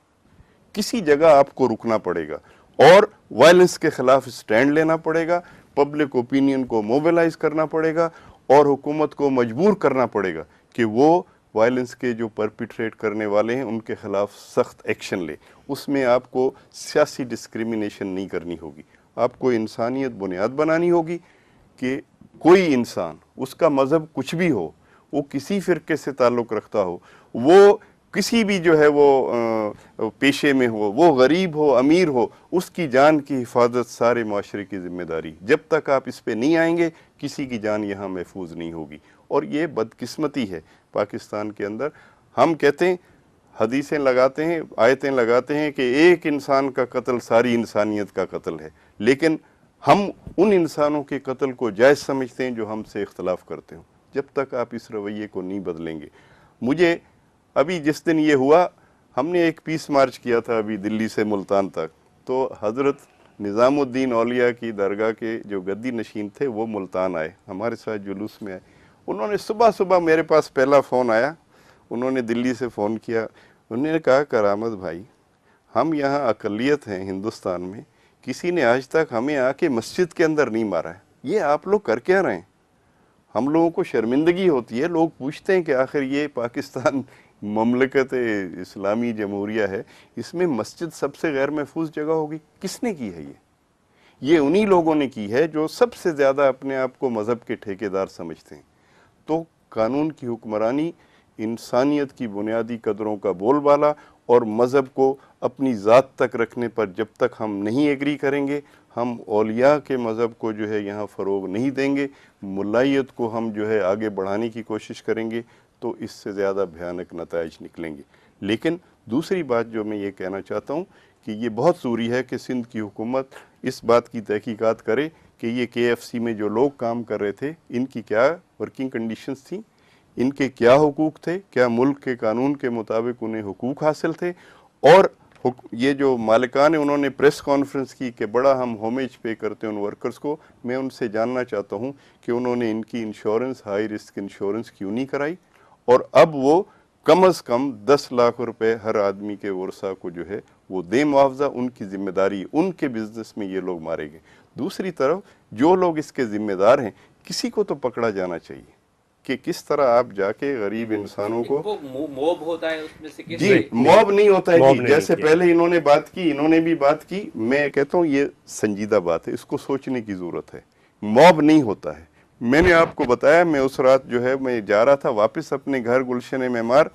किसी जगह आपको रुकना पड़ेगा और वायलेंस के ख़िलाफ़ स्टैंड लेना पड़ेगा, पब्लिक ओपिनियन को मोबिलाइज़ करना पड़ेगा और हुकूमत को मजबूर करना पड़ेगा कि वो वायलेंस के जो परपिट्रेट करने वाले हैं उनके खिलाफ सख्त एक्शन ले। उसमें आपको सियासी डिस्क्रिमिनेशन नहीं करनी होगी, आपको इंसानियत बुनियाद बनानी होगी कि कोई इंसान, उसका मज़हब कुछ भी हो, वो किसी फ़िरके से ताल्लुक़ रखता हो, वो किसी भी जो है वो पेशे में हो, वो गरीब हो अमीर हो, उसकी जान की हिफाजत सारे माशरे की ज़िम्मेदारी। जब तक आप इस पे नहीं आएंगे किसी की जान यहाँ महफूज नहीं होगी। और ये बदकिस्मती है पाकिस्तान के अंदर। हम कहते हैं, हदीसें लगाते हैं, आयतें लगाते हैं कि एक इंसान का कत्ल सारी इंसानियत का कत्ल है, लेकिन हम उन इंसानों के कत्ल को जायज़ समझते हैं जो हमसे इख्तलाफ करते हो। जब तक आप इस रवैये को नहीं बदलेंगे, मुझे अभी जिस दिन ये हुआ, हमने एक पीस मार्च किया था अभी दिल्ली से मुल्तान तक, तो हज़रत निज़ामुद्दीन औलिया की दरगाह के जो गद्दी नशीन थे वो मुल्तान आए, हमारे साथ जुलूस में आए। उन्होंने सुबह सुबह मेरे पास पहला फ़ोन आया, उन्होंने दिल्ली से फ़ोन किया, उन्होंने कहा करामत भाई, हम यहाँ अक़लियत हैं हिंदुस्तान में, किसी ने आज तक हमें आके मस्जिद के अंदर नहीं मारा है, ये आप लोग कर क्या रहे हैं? हम लोगों को शर्मिंदगी होती है। लोग पूछते हैं कि आखिर ये पाकिस्तान ममलकत इस्लामी जमहूरिया है, इसमें मस्जिद सबसे गैर महफूज जगह होगी? किसने की है ये उन्हीं लोगों ने की है जो सबसे ज़्यादा अपने आप को मज़हब के ठेकेदार समझते हैं। तो कानून की हुक्मरानी, इंसानियत की बुनियादी कदरों का बोलबाला और मज़हब को अपनी ज़ात तक रखने पर जब तक हम नहीं एग्री करेंगे, हम औलिया के मज़हब को जो है यहाँ फ़रोग नहीं देंगे, मुल्लायत को हम जो है आगे बढ़ाने की कोशिश करेंगे, तो इससे ज़्यादा भयानक नताइज निकलेंगे। लेकिन दूसरी बात जो मैं ये कहना चाहता हूँ कि ये बहुत ज़रूरी है कि सिंध की हुकूमत इस बात की तहकीकात करे कि ये KFC में जो लोग काम कर रहे थे इनकी क्या वर्किंग कंडीशंस थी, इनके क्या हुकूक थे, क्या मुल्क के कानून के मुताबिक उन्हें हुकूक हासिल थे। और ये जो मालिकान उन्होंने प्रेस कॉन्फ्रेंस की कि बड़ा हम होमेज पे करते हैं उन वर्कर्स को, मैं उनसे जानना चाहता हूँ कि उन्होंने इनकी इंश्योरेंस, हाई रिस्क इंश्योरेंस क्यों नहीं कराई, और अब वो कम अज़ कम 10 लाख रुपए हर आदमी के वर्सा को जो है वो दे मुआवजा। उनकी जिम्मेदारी, उनके बिजनेस में ये लोग मारे गए। दूसरी तरफ जो लोग इसके जिम्मेदार हैं, किसी को तो पकड़ा जाना चाहिए कि किस तरह आप जाके गरीब इंसानों को, मॉब होता है उसमें से किस जी मॉब नहीं होता है जी, जैसे किया। पहले इन्होंने बात की, इन्होंने भी बात की, मैं कहता हूँ ये संजीदा बात है, इसको सोचने की जरूरत है। मॉब नहीं होता है। मैंने आपको बताया, मैं उस रात जो है मैं जा रहा था वापस अपने घर गुलशन मेमार,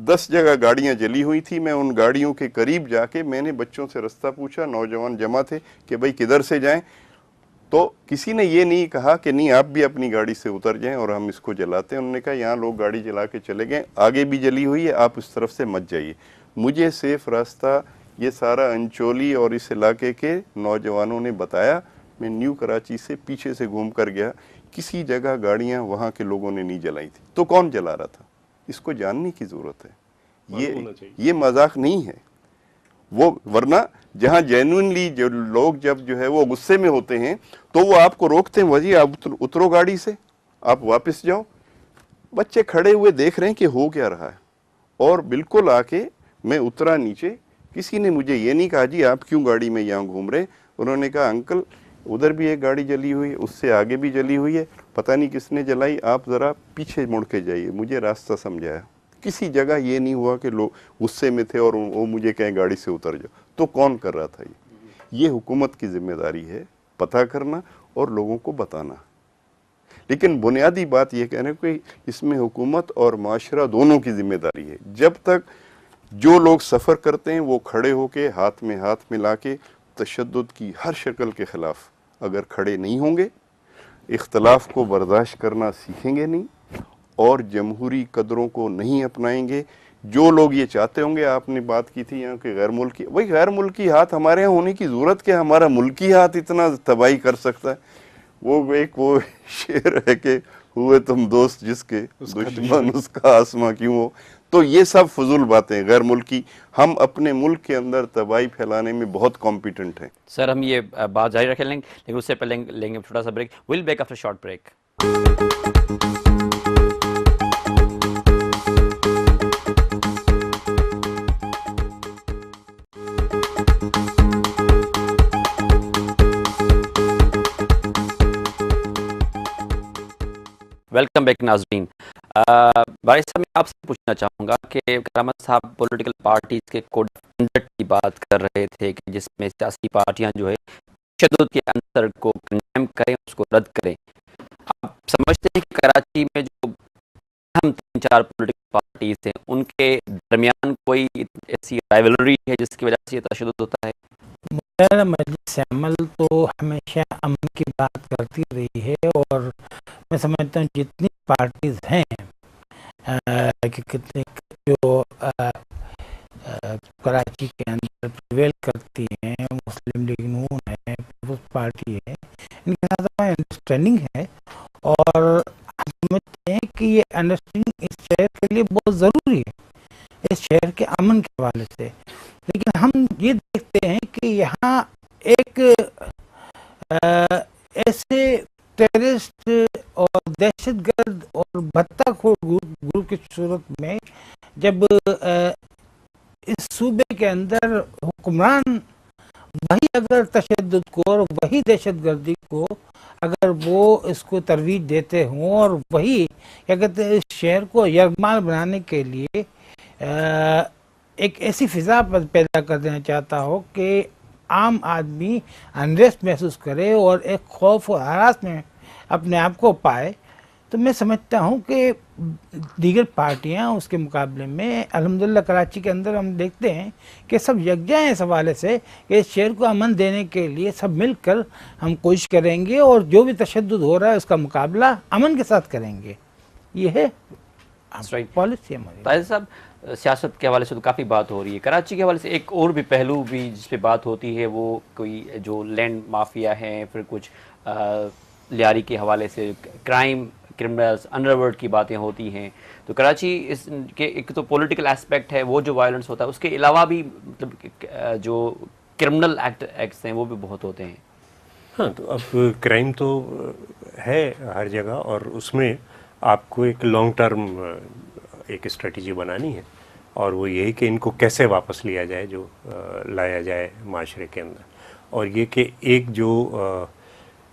10 जगह गाड़ियां जली हुई थी। मैं उन गाड़ियों के करीब जाके मैंने बच्चों से रास्ता पूछा, नौजवान जमा थे, कि भाई किधर से जाएं, तो किसी ने ये नहीं कहा कि नहीं आप भी अपनी गाड़ी से उतर जाएं और हम इसको जलाते हैं। उन्होंने कहा यहाँ लोग गाड़ी जला के चले गए, आगे भी जली हुई है, आप उस तरफ से मत जाइए। मुझे सेफ रास्ता ये सारा अंचोली और इस इलाके के नौजवानों ने बताया। मैं न्यू कराची से पीछे से घूम कर गया, किसी जगह गाड़ियाँ वहाँ के लोगों ने नहीं जलाई थी। तो कौन जला रहा था, इसको जानने की ज़रूरत है। ये मजाक नहीं है वो, वरना जहाँ जेन्युइनली जो लोग जब जो है वो गुस्से में होते हैं तो वो आपको रोकते हैं, वजी आप उतरो गाड़ी से, आप वापस जाओ। बच्चे खड़े हुए देख रहे हैं कि हो क्या रहा है, और बिल्कुल आके मैं उतरा नीचे। किसी ने मुझे ये नहीं कहा जी आप क्यों गाड़ी में यहाँ घूम रहे, उन्होंने कहा अंकल उधर भी एक गाड़ी जली हुई है, उससे आगे भी जली हुई है, पता नहीं किसने जलाई, आप ज़रा पीछे मुड़ के जाइए। मुझे रास्ता समझाया। किसी जगह ये नहीं हुआ कि लोग गुस्से में थे और वो मुझे कहें गाड़ी से उतर जाओ। तो कौन कर रहा था ये हुकूमत की जिम्मेदारी है पता करना और लोगों को बताना। लेकिन बुनियादी बात ये कहने कि इसमें हुकूमत और माशरा दोनों की जिम्मेदारी है। जब तक जो लोग सफ़र करते हैं वो खड़े होके हाथ में हाथ मिला के तशद्दुद की हर शक्ल के ख़िलाफ़ अगर खड़े नहीं होंगे, इख्तलाफ को बर्दाश्त करना सीखेंगे नहीं और जमहूरी कदरों को नहीं अपनाएंगे, जो लोग ये चाहते होंगे, आपने बात की थी यहाँ के गैर मुल्की, वही गैर मुल्की हाथ हमारे यहाँ होने की ज़रूरत क्या, हमारा मुल्की हाथ इतना तबाही कर सकता है। वो शेर है कि हुए तुम दोस्त जिसके दुश्मन उसका आसमां क्यों हो। तो ये सब फजूल बातें, गैर मुल्की। हम अपने मुल्क के अंदर तबाही फैलाने में बहुत कॉम्पिटेंट हैं। सर हम ये बात जारी रखें लेंगे, लेकिन उससे पहले लेंगे छोटा सा break. Will back after short break. Welcome back नाज़रीन। बारिश साहब, मैं आपसे पूछना चाहूँगा कि करामत साहब पॉलिटिकल पार्टीज़ के कोड ऑफ कंडक्ट की बात कर रहे थे कि जिसमें सियासी पार्टियाँ जो है तशद्दुद के अंसर को कंडेम करें, उसको रद्द करें। आप समझते हैं कि कराची में जो हम 3-4 पॉलिटिकल पार्टीज़ हैं उनके दरमियान कोई ऐसी राइवलरी है जिसकी वजह से ये तशद्दुद होता है? मजलिस अमल तो हमेशा अमन की बात करती रही है और मैं समझता हूँ जितनी पार्टीज हैं जो कराची के अंदर प्रिवेल करती हैं, मुस्लिम लीग नून है, पीपल्स पार्टी है, इनके साथ हमारी अंडरस्टैंडिंग है और हम समझते हैं कि ये अंडरस्टैंडिंग इस शहर के लिए बहुत ज़रूरी है, इस शहर के अमन के हवाले से। लेकिन हम ये देखते हैं कि यहाँ एक ऐसे टेररिस्ट और दहशतगर्द और भत्ताखोर ग्रुप की सूरत में जब इस सूबे के अंदर हुक्मरान वही अगर तशद्दुद को और वही दहशतगर्दी को अगर वो इसको तरवीज देते हों और वही क्या कहते हैं इस शहर को यरगमाल बनाने के लिए एक ऐसी फिजा पैदा कर देना चाहता हो कि आम आदमी अनरेस्ट महसूस करे और एक खौफ और हरास में अपने आप को पाए, तो मैं समझता हूँ कि दीगर पार्टियाँ उसके मुकाबले में अल्हम्दुलिल्लाह कराची के अंदर हम देखते हैं कि सब यकजा हैं इस हवाले से कि इस शहर को अमन देने के लिए सब मिलकर हम कोशिश करेंगे और जो भी तशद्दुद हो रहा है उसका मुकाबला अमन के साथ करेंगे। ये है पॉलिसी हमारी। ताहिर साहब, सियासत के हवाले से तो काफ़ी बात हो रही है, कराची के हवाले से एक और भी पहलू भी जिस पे बात होती है वो कोई जो लैंड माफिया हैं, फिर कुछ लियारी के हवाले से क्राइम, क्रिमिनल्स, अंडरवर्ल्ड की बातें होती हैं। तो कराची इसके एक तो पॉलिटिकल एस्पेक्ट है, वो जो वायलेंस होता है, उसके अलावा भी मतलब जो क्रिमिनल एक्ट्स हैं वो भी बहुत होते हैं। हाँ, तो अब क्राइम तो है हर जगह और उसमें आपको एक लॉन्ग टर्म एक स्ट्रेटजी बनानी है और वो यही कि इनको कैसे वापस लिया जाए, जो लाया जाए माशरे के अंदर, और ये कि एक जो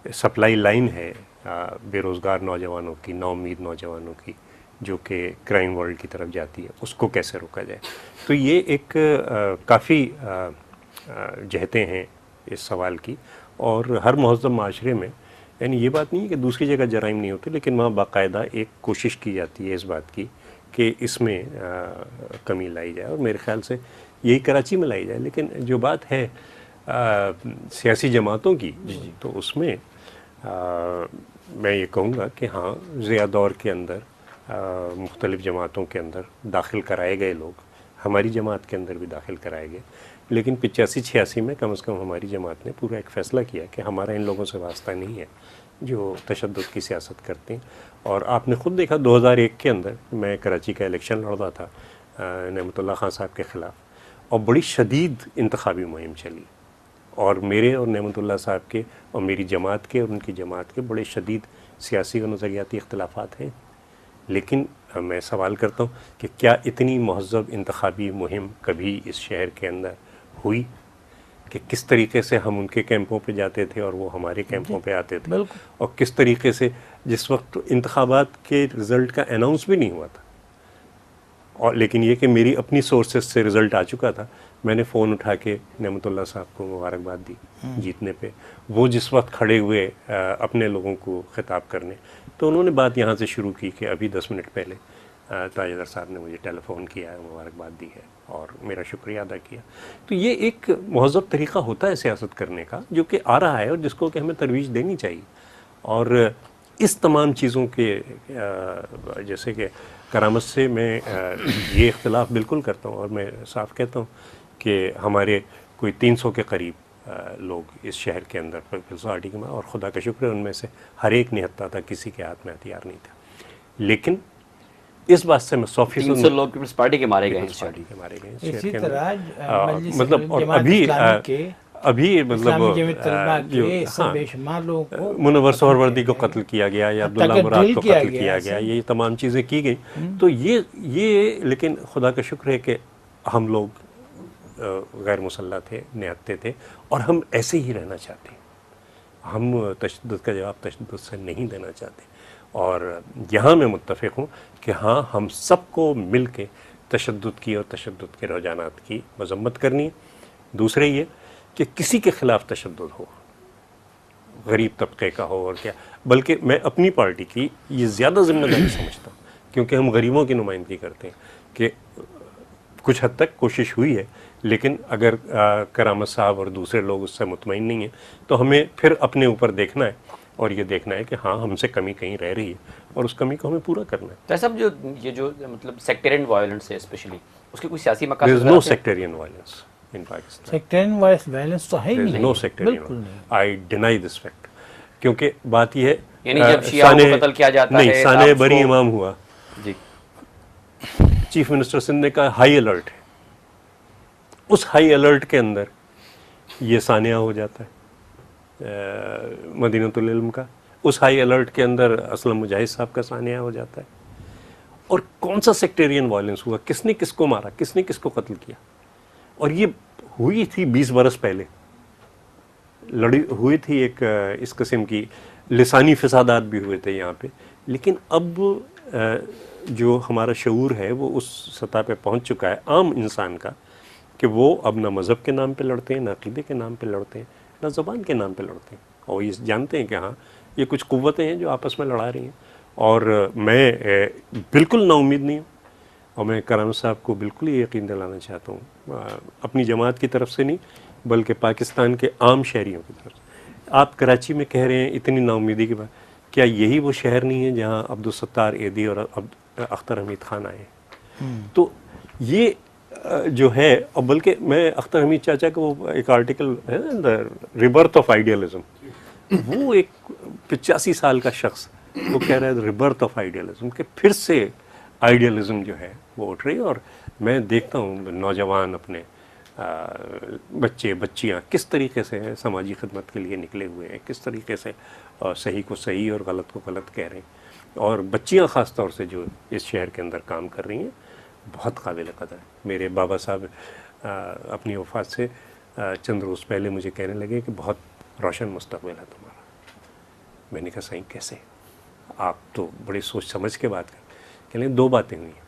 सप्लाई लाइन है बेरोज़गार नौजवानों की, नाउम्मीद नौजवानों की, जो कि क्राइम वर्ल्ड की तरफ जाती है, उसको कैसे रोका जाए। तो ये एक काफ़ी जहतें हैं इस सवाल की और हर महज़ब माशरे में, यानी ये बात नहीं है कि दूसरी जगह जराइम नहीं होते, लेकिन वहाँ बाकायदा एक कोशिश की जाती है इस बात की कि इसमें कमी लाई जाए और मेरे ख़्याल से यही कराची में लाई जाए। लेकिन जो बात है सियासी जमातों की, तो उसमें मैं ये कहूँगा कि हाँ, ज़िया दौर के अंदर मुख्तलिफ़ जमातों के अंदर दाखिल कराए गए लोग, हमारी जमात के अंदर भी दाखिल कराए गए, लेकिन 85-86 में कम से कम हमारी जमात ने पूरा एक फ़ैसला किया कि हमारा इन लोगों से वास्ता नहीं है जो तशद्दुद की सियासत करते हैं। और आपने ख़ुद देखा 2001 के अंदर मैं कराची का इलेक्शन लड़ रहा था नेमतुल्लाह खान साहब के ख़िलाफ़ और बड़ी शदीद इंतखाबी मुहिम चली और मेरे और नेमतुल्लाह साहब के और मेरी जमात के और उनकी जमात के बड़े शदीद सियासी और नज़रियाती इख्तिलाफ़ात हैं। लेकिन मैं सवाल करता हूँ कि क्या इतनी महज़ब इंतखाबी मुहिम कभी इस शहर के अंदर हुई कि किस तरीके से हम उनके कैंपों पे जाते थे और वो हमारे कैंपों पे आते थे, और किस तरीके से जिस वक्त इंतखाबात के रिज़ल्ट का अनाउंस भी नहीं हुआ था, और लेकिन ये कि मेरी अपनी सोर्सेस से रिज़ल्ट आ चुका था, मैंने फ़ोन उठा के नेमतुल्लाह साहब को मुबारकबाद दी जीतने पे। वो जिस वक्त खड़े हुए अपने लोगों को ख़िताब करने, तो उन्होंने बात यहाँ से शुरू की कि अभी 10 मिनट पहले ताजदर साहब ने मुझे टेलीफोन किया है, मुबारकबाद दी है और मेरा शुक्रिया अदा किया। तो ये एक महज़ब तरीक़ा होता है सियासत करने का जो कि आ रहा है और जिसको कि हमें तरवीज देनी चाहिए। और इस तमाम चीज़ों के जैसे कि करामत से मैं ये इख्तिलाफ़ बिल्कुल करता हूँ और मैं साफ कहता हूँ कि हमारे कोई 300 के करीब लोग इस शहर के अंदर पीपल्स पार्टी के में, और खुदा का शुक्र है उनमें से हर एक निहत्ता था, किसी के हाथ में हथियार नहीं था। लेकिन इस बात से मैं 100% लोग पीपल्स पार्टी के मारे गए हैं, पार्टी के मारे गए इसी तरह मतलब और अभी मतलब बेशुमार लोगों को मुनव्वर सोहरवर्दी को कत्ल किया गया या अब्दुल्ला मुराद को कत्ल किया गया, ये तमाम चीज़ें की गई। तो ये लेकिन खुदा का शुक्र है कि हम लोग गैर मुसल्लह थे, निहत्ते थे और हम ऐसे ही रहना चाहते हैं। हम तशद्दुद का जवाब तशद्दुद से नहीं देना चाहते। और यहाँ मैं मुत्तफ़िक़ हूँ कि हाँ, हम सबको मिल के तशद्दुद की और तशद्दुद के रुझानात की मज़म्मत करनी है। दूसरे ये कि किसी के ख़िलाफ़ तशद्दुद हो, गरीब तबके का हो और क्या, बल्कि मैं अपनी पार्टी की ये ज़्यादा ज़िम्मेदारी समझता हूँ क्योंकि हम गरीबों की नुमाइंदगी करते हैं कि कुछ हद तक कोशिश हुई है, लेकिन अगर करामत साहब और दूसरे लोग उससे मुतमईन नहीं हैं तो हमें फिर अपने ऊपर देखना है और ये देखना है कि हाँ, हमसे कमी कहीं रह रही है और उस कमी को हमें पूरा करना है। तो सब जो मतलब सेक्टेरियन वायलेंस है स्पेशली, उसके कुछ सियासी मकासद There is no sectarian violence in Pakistan. Sectarian violence तो है ही नहीं, no sectarian violence. I deny this fact. क्योंकि बात यह है, यानी जब शियाओं को कत्ल किया जाता है, नहीं, साने बरी इमाम हुआ जी, चीफ मिनिस्टर सिंध ने कहा हाई अलर्ट है, उस हाई अलर्ट के अंदर ये सानिया हो जाता है मदीनतुल इल्म का, उस हाई अलर्ट के अंदर असलम मुजाहिद साहब का सानिया हो जाता है। और कौन सा सेक्टेरियन वायलेंस हुआ, किसने किसको मारा, किसने किसको कत्ल किया, और ये हुई थी 20 बरस पहले, लड़ी हुई थी एक इस किस्म की लिसानी फसादात भी हुए थे यहाँ पे। लेकिन अब जो हमारा शऊर है वो उस सतह पे पहुँच चुका है आम इंसान का कि वो अब ना मज़हब के नाम पे लड़ते हैं, ना अक़ीदे के नाम पे लड़ते हैं, ना ज़बान के नाम पे लड़ते हैं, और ये जानते हैं कि हाँ, ये कुछ क़ुव्वतें हैं जो आपस में लड़ा रही हैं। और मैं बिल्कुल नाउम्मीद नहीं हूँ और मैं करामत साहब को बिल्कुल ये यकीन दिलाना चाहता हूँ, अपनी जमात की तरफ से नहीं बल्कि पाकिस्तान के आम शहरियों की तरफ से। आप कराची में कह रहे हैं इतनी नाउम्मीदी की बात, क्या यही वो शहर नहीं है जहाँ अब्दुल सत्तार एदी और अख्तर हमीद खान आए? तो ये जो है, और बल्कि मैं अख्तर हमीद चाचा का वो एक आर्टिकल है द रिबर्थ ऑफ आइडियलिज्म, वो एक 85 साल का शख्स वो कह रहा है रिबर्थ ऑफ आइडियलिज्म, कि फिर से आइडियलिज्म जो है वो उठ रही है। और मैं देखता हूँ नौजवान अपने बच्चे बच्चियाँ किस तरीके से समाजी खिदमत के लिए निकले हुए हैं, किस तरीके से सही को सही और गलत को गलत कह रहे हैं, और बच्चियाँ ख़ास तौर से जो इस शहर के अंदर काम कर रही हैं, बहुत काबिल कदर है। मेरे बाबा साहब अपनी वफ़ात से चंद रोज़ पहले मुझे कहने लगे कि बहुत रोशन मुस्तक़बिल है तुम्हारा। मैंने कहा सही कैसे, आप तो बड़ी सोच समझ के बात कह लें। दो बातें हुई हैं,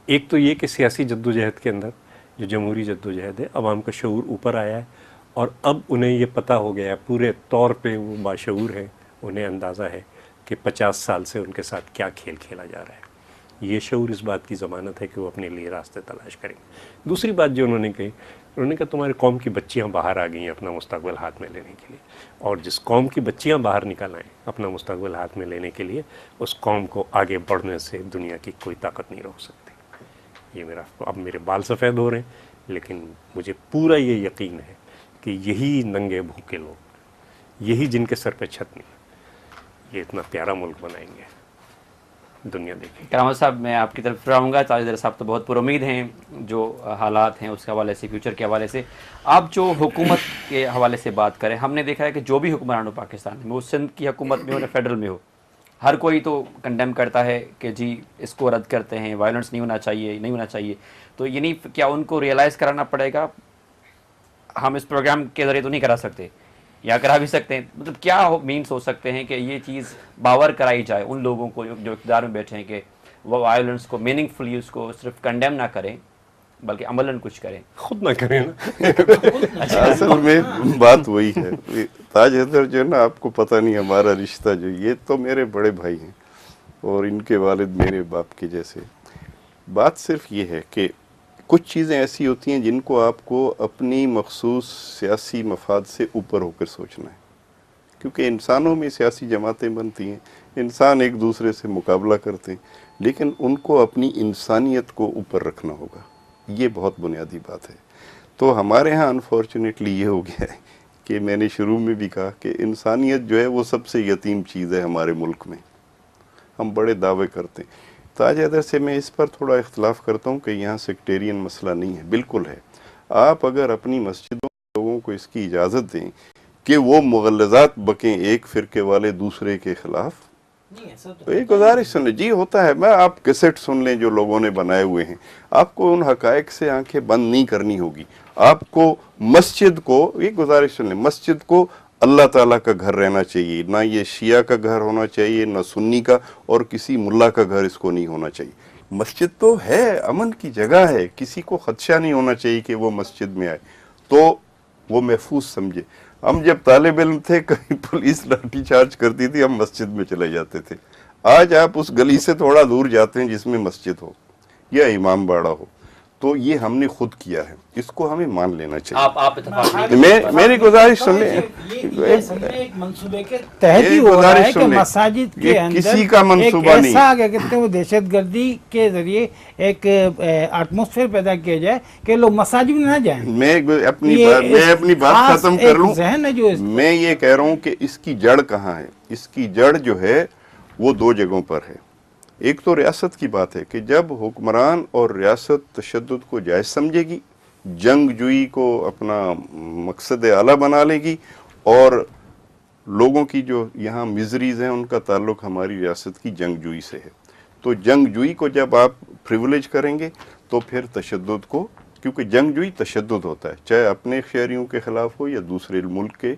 एक तो ये कि सियासी जद्दोजहद के अंदर जो जमहूरी जद्दोजहद है, अवाम का शऊर ऊपर आया है और अब उन्हें ये पता हो गया है, पूरे तौर पे वो बाशऊर है, उन्हें अंदाज़ा है कि 50 साल से उनके साथ क्या खेल खेला जा रहा है। ये शऊर इस बात की ज़मानत है कि वो अपने लिए रास्ते तलाश करेंगे। दूसरी बात जो उन्होंने कही, उन्होंने कहा तुम्हारी कौम की बच्चियाँ बाहर आ गई हैं अपना मुस्तक़बिल हाथ में लेने के लिए, और जिस कौम की बच्चियाँ बाहर निकल आएँ अपना मुस्तक़बिल हाथ में लेने के लिए, उस कौम को आगे बढ़ने से दुनिया की कोई ताकत नहीं रोक सकती। ये मेरा, अब मेरे बाल सफ़ेद हो रहे हैं, लेकिन मुझे पूरा ये यकीन है कि यही नंगे भूखे लोग, यही जिनके सर पे छत नहीं, ये इतना प्यारा मुल्क बनाएंगे, दुनिया देखेगी। करामत साहब, मैं आपकी तरफ रहूँगा। ताजदर साहब तो बहुत पुरुमीद हैं जो हालात हैं उसके हवाले से, फ्यूचर के हवाले से। आप जो हुकूमत के हवाले से बात करें, हमने देखा है कि जो भी हुक्मरान हो पाकिस्तान में, वो सिंध की हुकूमत में हो या फेडरल में हो, हर कोई तो कंडेम करता है कि जी इसको रद्द करते हैं, वायलेंस नहीं होना चाहिए, नहीं होना चाहिए। तो यानी क्या उनको रियलाइज़ कराना पड़ेगा? हम इस प्रोग्राम के ज़रिए तो नहीं करा सकते, या करा भी सकते हैं, मतलब क्या मीन्स हो सकते हैं कि ये चीज़ बावर कराई जाए उन लोगों को जो इक़्तिदार में बैठे हैं कि वो वायलेंस को मीनिंगफुली उसको सिर्फ कंडेम ना करें बल्कि अमलन कुछ करें, खुद ना करें ना। असल में बात वही है। ताज हैदर जो है ना, आपको पता नहीं हमारा रिश्ता जो, ये तो मेरे बड़े भाई हैं और इनके वालिद मेरे बाप के जैसे। बात सिर्फ ये है कि कुछ चीज़ें ऐसी होती हैं जिनको आपको अपनी मखसूस सियासी मफाद से ऊपर होकर सोचना है, क्योंकि इंसानों में सियासी जमातें बनती हैं, इंसान एक दूसरे से मुकाबला करते हैं, लेकिन उनको अपनी इंसानियत को ऊपर रखना होगा। ये बहुत बुनियादी बात है। तो हमारे यहाँ अनफॉर्चुनेटली ये हो गया है कि मैंने शुरू में भी कहा कि इंसानियत जो है वो सबसे यतीम चीज़ है हमारे मुल्क में। हम बड़े दावे करते हैं। ताज हैदर से मैं इस पर थोड़ा इख्तलाफ करता हूँ कि यहाँ सेक्टेरियन मसला नहीं है, बिल्कुल है। आप अगर अपनी मस्जिदों में लोगों को इसकी इजाज़त दें कि वो मुग़ल्लज़ात बकें एक फ़िरके वाले दूसरे के ख़िलाफ़, तो एक गुजारिश सुन लें जी, होता है। मैं आप कैसेट सुन लें जो लोगों ने बनाए हुए हैं, आपको उन हकायक से आंखें बंद नहीं करनी होगी। आपको मस्जिद को, एक गुजारिश सुन लें, मस्जिद को अल्लाह ताला का घर रहना चाहिए, ना ये शिया का घर होना चाहिए, ना सुन्नी का, और किसी मुल्ला का घर इसको नहीं होना चाहिए। मस्जिद तो है, अमन की जगह है, किसी को खदशा नहीं होना चाहिए कि वो मस्जिद में आए, तो वो महफूज समझे। हम जब तालिब इल्म थे, कहीं पुलिस लाठी चार्ज करती थी, हम मस्जिद में चले जाते थे। आज आप उस गली से थोड़ा दूर जाते हैं जिसमें मस्जिद हो या इमाम बाड़ा हो, तो ये हमने खुद किया है, इसको हमें मान लेना चाहिए। आप इत्तेफाक नहीं? मैं मेरी गुजारिश सुन लें, एक मंसूबे के तहत ही हो रहा है कि मसाजिद के अंदर किसी का मंसूबा नहीं, ऐसा क्या कहते हैं वो दहशतगर्दी के जरिए एक एटमॉस्फेयर पैदा किया जाए कि लोग मसाजिद में ना जाएं। मैं अपनी बात खत्म कर लूं। जहन है जो मैं ये कह रहा हूं कि इसकी जड़ कहाँ है। इसकी जड़ जो है वो दो जगहों पर है। एक तो रियासत की बात है कि जब हुक्मरान और रियासत तशद्दुद को जायज़ समझेगी, जंगजुई को अपना मकसद आला बना लेगी, और लोगों की जो यहाँ मिजरीज़ हैं उनका ताल्लुक हमारी रियासत की जंगजुई से है, तो जंगजुई को जब आप प्रिविलेज करेंगे तो फिर तशद्दुद को, क्योंकि जंगजुई तशद्दुद होता है, चाहे अपने शहरियों के ख़िलाफ़ हो या दूसरे मुल्क के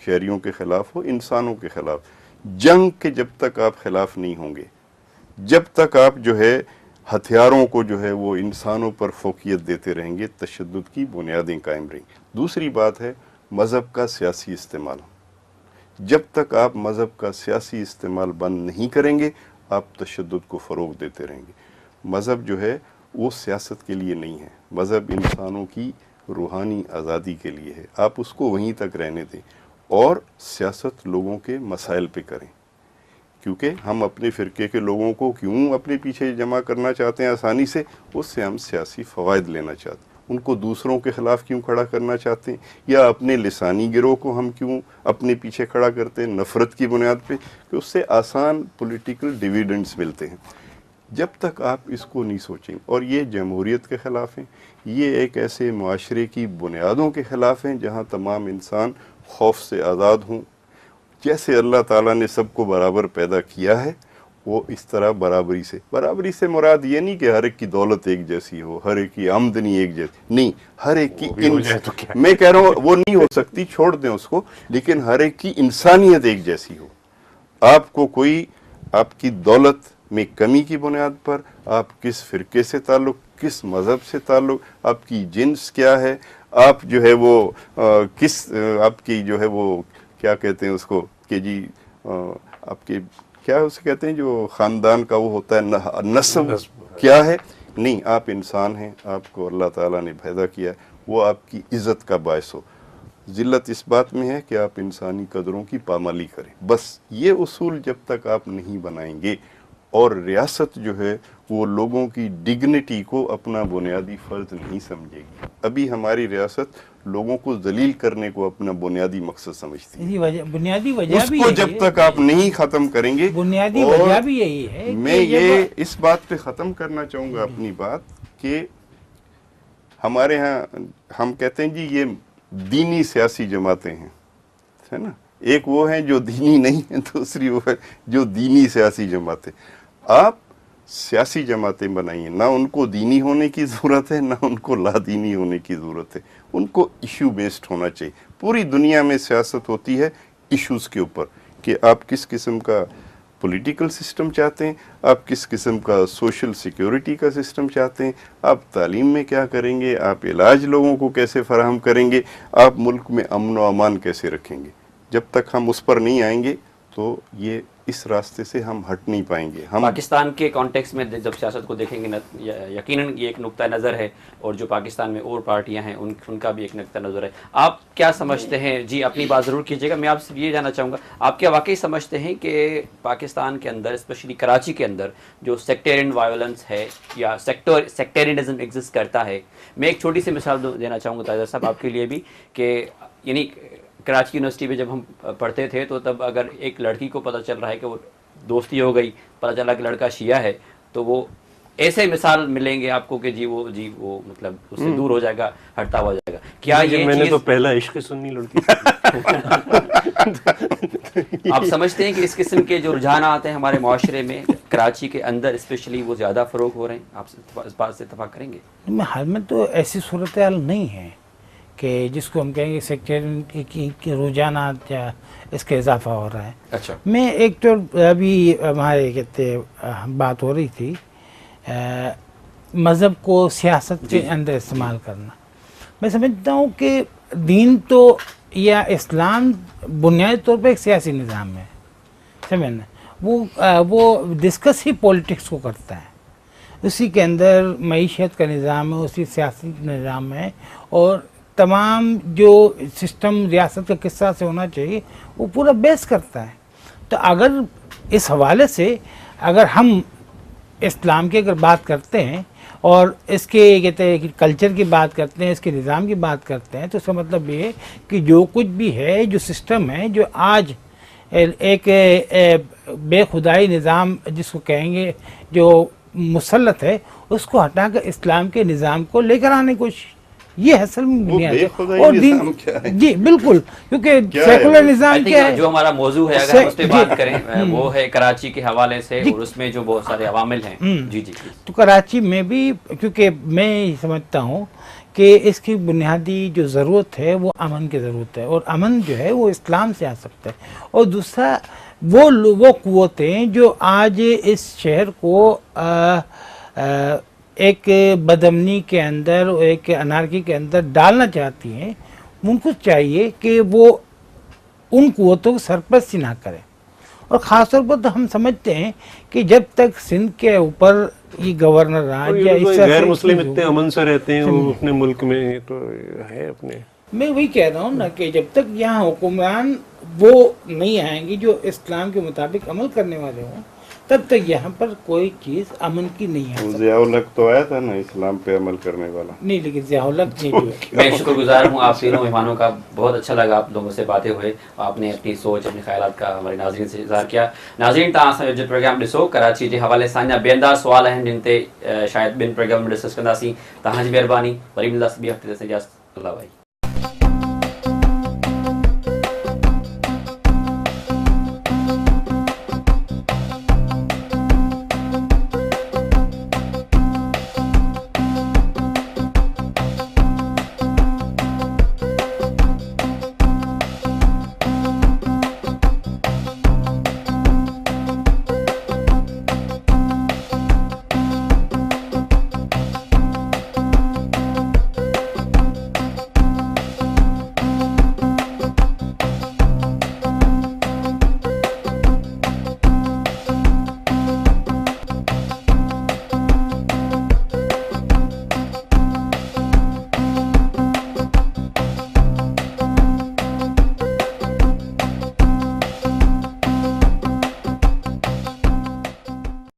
शहरियों के ख़िलाफ़ हो, इंसानों के ख़िलाफ़। जंग के जब तक आप ख़िलाफ़ नहीं होंगे, जब तक आप जो है हथियारों को जो है वो इंसानों पर फोकियत देते रहेंगे, तशद्दुद की बुनियादें कायम रहेंगी। दूसरी बात है मज़हब का सियासी इस्तेमाल। जब तक आप मज़हब का सियासी इस्तेमाल बंद नहीं करेंगे, आप तशद्दुद को फ़रोग़ देते रहेंगे। मज़हब जो है वो सियासत के लिए नहीं है, मज़हब इंसानों की रूहानी आज़ादी के लिए है। आप उसको वहीं तक रहने दें और सियासत लोगों के मसाइल पे करें, क्योंकि हम अपने फ़िरके के लोगों को क्यों अपने पीछे जमा करना चाहते हैं आसानी से, उससे हम सियासी फ़वाइद लेना चाहते हैं। उनको दूसरों के ख़िलाफ़ क्यों खड़ा करना चाहते हैं, या अपने लिसानी गिरोह को हम क्यों अपने पीछे खड़ा करते हैं नफ़रत की बुनियाद पे, कि उससे आसान पॉलिटिकल डिविडेंड्स मिलते हैं। जब तक आप इसको नहीं सोचेंगे, और ये जमहूरियत के ख़िलाफ़ हैं, ये एक ऐसे मुआशरे की बुनियादों के ख़िलाफ़ हैं जहाँ तमाम इंसान खौफ से आज़ाद हों। जैसे अल्लाह ताला ने सबको बराबर पैदा किया है, वो इस तरह बराबरी से मुराद ये नहीं कि हर एक की दौलत एक जैसी हो, हर एक की आमदनी एक जैसी नहीं, हर एक की मैं कह रहा हूँ वो नहीं हो सकती, छोड़ दें उसको, लेकिन हर एक की इंसानियत एक जैसी हो। आपको कोई आपकी दौलत में कमी की बुनियाद पर, आप किस फ़िरके से ताल्लुक़, किस मज़हब से ताल्लुक़, आपकी जिन्स क्या है, आप जो है वो आपकी जो है वो क्या कहते हैं उसको कि जी आपके क्या उसे कहते हैं जो ख़ानदान का वो होता है नस्ब क्या है, नहीं, आप इंसान हैं, आपको अल्लाह ताला ने पैदा किया है, वो आपकी इज़्ज़त का बायस हो। ज़िल्लत इस बात में है कि आप इंसानी कदरों की पामाली करें। बस ये उसूल जब तक आप नहीं बनाएंगे, और रियासत जो है वो लोगों की डिग्निटी को अपना बुनियादी फ़र्ज नहीं समझेगी। अभी हमारी रियासत लोगों को जलील करने को अपना बुनियादी मकसद समझती है। बुनियादी वजह भी उसको जब तक आप नहीं ख़त्म करेंगे, बुनियादी वजह भी यही है। मैं ये इस बात पे ख़त्म करना चाहूँगा अपनी बात कि हमारे यहाँ हम कहते हैं जी ये दीनी सियासी जमातें हैं, है ना। एक वो हैं जो दीनी नहीं है, दूसरी वो है जो दीनी सियासी जमातें। आप सियासी जमातें बनाइए, ना उनको दीनी होने की ज़रूरत है, ना उनको लादीनी होने की ज़रूरत है, उनको इशू बेस्ड होना चाहिए। पूरी दुनिया में सियासत होती है इश्यूज़ के ऊपर कि आप किस किस्म का पॉलिटिकल सिस्टम चाहते हैं, आप किस किस्म का सोशल सिक्योरिटी का सिस्टम चाहते हैं, आप तालीम में क्या करेंगे, आप इलाज लोगों को कैसे फराहम करेंगे, आप मुल्क में अमन व अमान कैसे रखेंगे। जब तक हम उस पर नहीं आएंगे तो ये इस रास्ते से हम हट नहीं पाएंगे। हम पाकिस्तान के कॉन्टेक्स्ट में जब सियासत को देखेंगे यकीनन ये एक नुक्ता नज़र है, और जो पाकिस्तान में और पार्टियां हैं उनका भी एक नुक्ता नज़र है। आप क्या समझते हैं जी, अपनी बात ज़रूर कीजिएगा। मैं आपसे ये जानना चाहूँगा, आप क्या वाकई समझते हैं कि पाकिस्तान के अंदर, स्पेशली कराची के अंदर, जो सेक्टेरियन वायलेंस है या सेक्टेरियनिज्म एग्जिस्ट करता है? मैं एक छोटी सी मिसाल देना चाहूँगा ताजा साहब आपके लिए भी, कि यानी कराची यूनिवर्सिटी में जब हम पढ़ते थे तो तब अगर एक लड़की को पता चल रहा है कि वो दोस्ती हो गई, पता चला कि लड़का शिया है, तो वो ऐसे मिसाल मिलेंगे आपको कि जी वो मतलब उससे दूर हो जाएगा, हटता हुआ जाएगा। क्या ये मैंने तो पहला इश्क सुन्नी लड़की आप समझते हैं कि इस किस्म के जो रुझान आते हैं हमारे माशरे में कराची के अंदर स्पेशली वो ज़्यादा फ़रोग हो रहे हैं? आप इस बात से इत्तफाक करेंगे? हाल में तो ऐसी सूरत हाल नहीं है कि जिसको हम कहेंगे सेक्टेरियन की रुझानात या इसका इजाफा हो रहा है। अच्छा, मैं एक तो अभी हमारे कहते बात हो रही थी मज़हब को सियासत के अंदर इस्तेमाल करना। मैं समझता हूँ कि दीन तो या इस्लाम बुनियादी तौर पर एक सियासी निज़ाम है, समझ ना, वो डिस्कस ही पॉलिटिक्स को करता है। उसी के अंदर मईशत का निज़ाम है, उसी सियासी निज़ाम है, और तमाम जो सिस्टम रियासत का किस तरह से होना चाहिए वो पूरा बेस करता है। तो अगर इस हवाले से अगर हम इस्लाम की अगर बात करते हैं और इसके कहते हैं कि कल्चर की बात करते हैं, इसके निज़ाम की बात करते हैं, तो इसका मतलब ये है कि जो कुछ भी है, जो सिस्टम है, जो आज एक बेखुदाई निज़ाम जिसको कहेंगे, जो मुसल्लत है, उसको हटाकर इस्लाम के निज़ाम को लेकर आने की कोशिश, ये असल में बुनियाद है। और दिन जी बिल्कुल, क्योंकि सेकुलर निज़ाम क्या है, जो हमारा मौजू है अगर हम उस पर बात करें वो है कराची के हवाले से, और उसमें जो बहुत सारे अवामिल हैं। जी जी, तो कराची में भी, क्योंकि मैं समझता हूँ कि इसकी बुनियादी जो ज़रूरत है वो अमन की ज़रूरत है, और अमन जो है वो इस्लाम से आ सकता है। और दूसरा वो क़ुव्वतें जो आज इस शहर को एक बदअमनी के अंदर, एक अनारकी के अंदर डालना चाहती हैं, उनको चाहिए कि वो उन क़ुव्वतों को सरपरस्ती ना करें। और ख़ास तौर पर तो हम समझते हैं कि जब तक सिंध के ऊपर ये गवर्नर राज या इस गैर मुस्लिम इतने अमन से रहते हैं वो अपने मुल्क में, तो है अपने, मैं वही कह रहा हूँ ना कि जब तक यहाँ हुक्मरान वो नहीं आएंगे जो इस्लाम के मुताबिक अमल करने वाले हों, तब तक यहाँ पर कोई चीज़ अमन की नहीं आ सकती। ज़ियाउल-हक तो आया था ना इस्लाम पे अमल करने वाला, नहीं, लेकिन ज़ियाउल-हक नहीं जो है। मैं शुक्रगुजार हूँ आप तीनों मेहमानों का, बहुत अच्छा लगा आप लोगों से बातें हुए, आपने अपनी सोच, अपने ख्यालात का हमारे नाज़रीन से इज़हार किया। नाज़रीन तव्हां जो प्रोग्राम ॾिसो, कराची के हवाले सां अञा बेंदार सवाल आहिनि जिन ते शायद ॿिनि प्रोग्राम में डिस्कस कंदासीं। तव्हांजी महिरबानी, वरी मिलंदासीं ॿिए हफ़्ते ते। इजाज़त, अल्लाह भाई।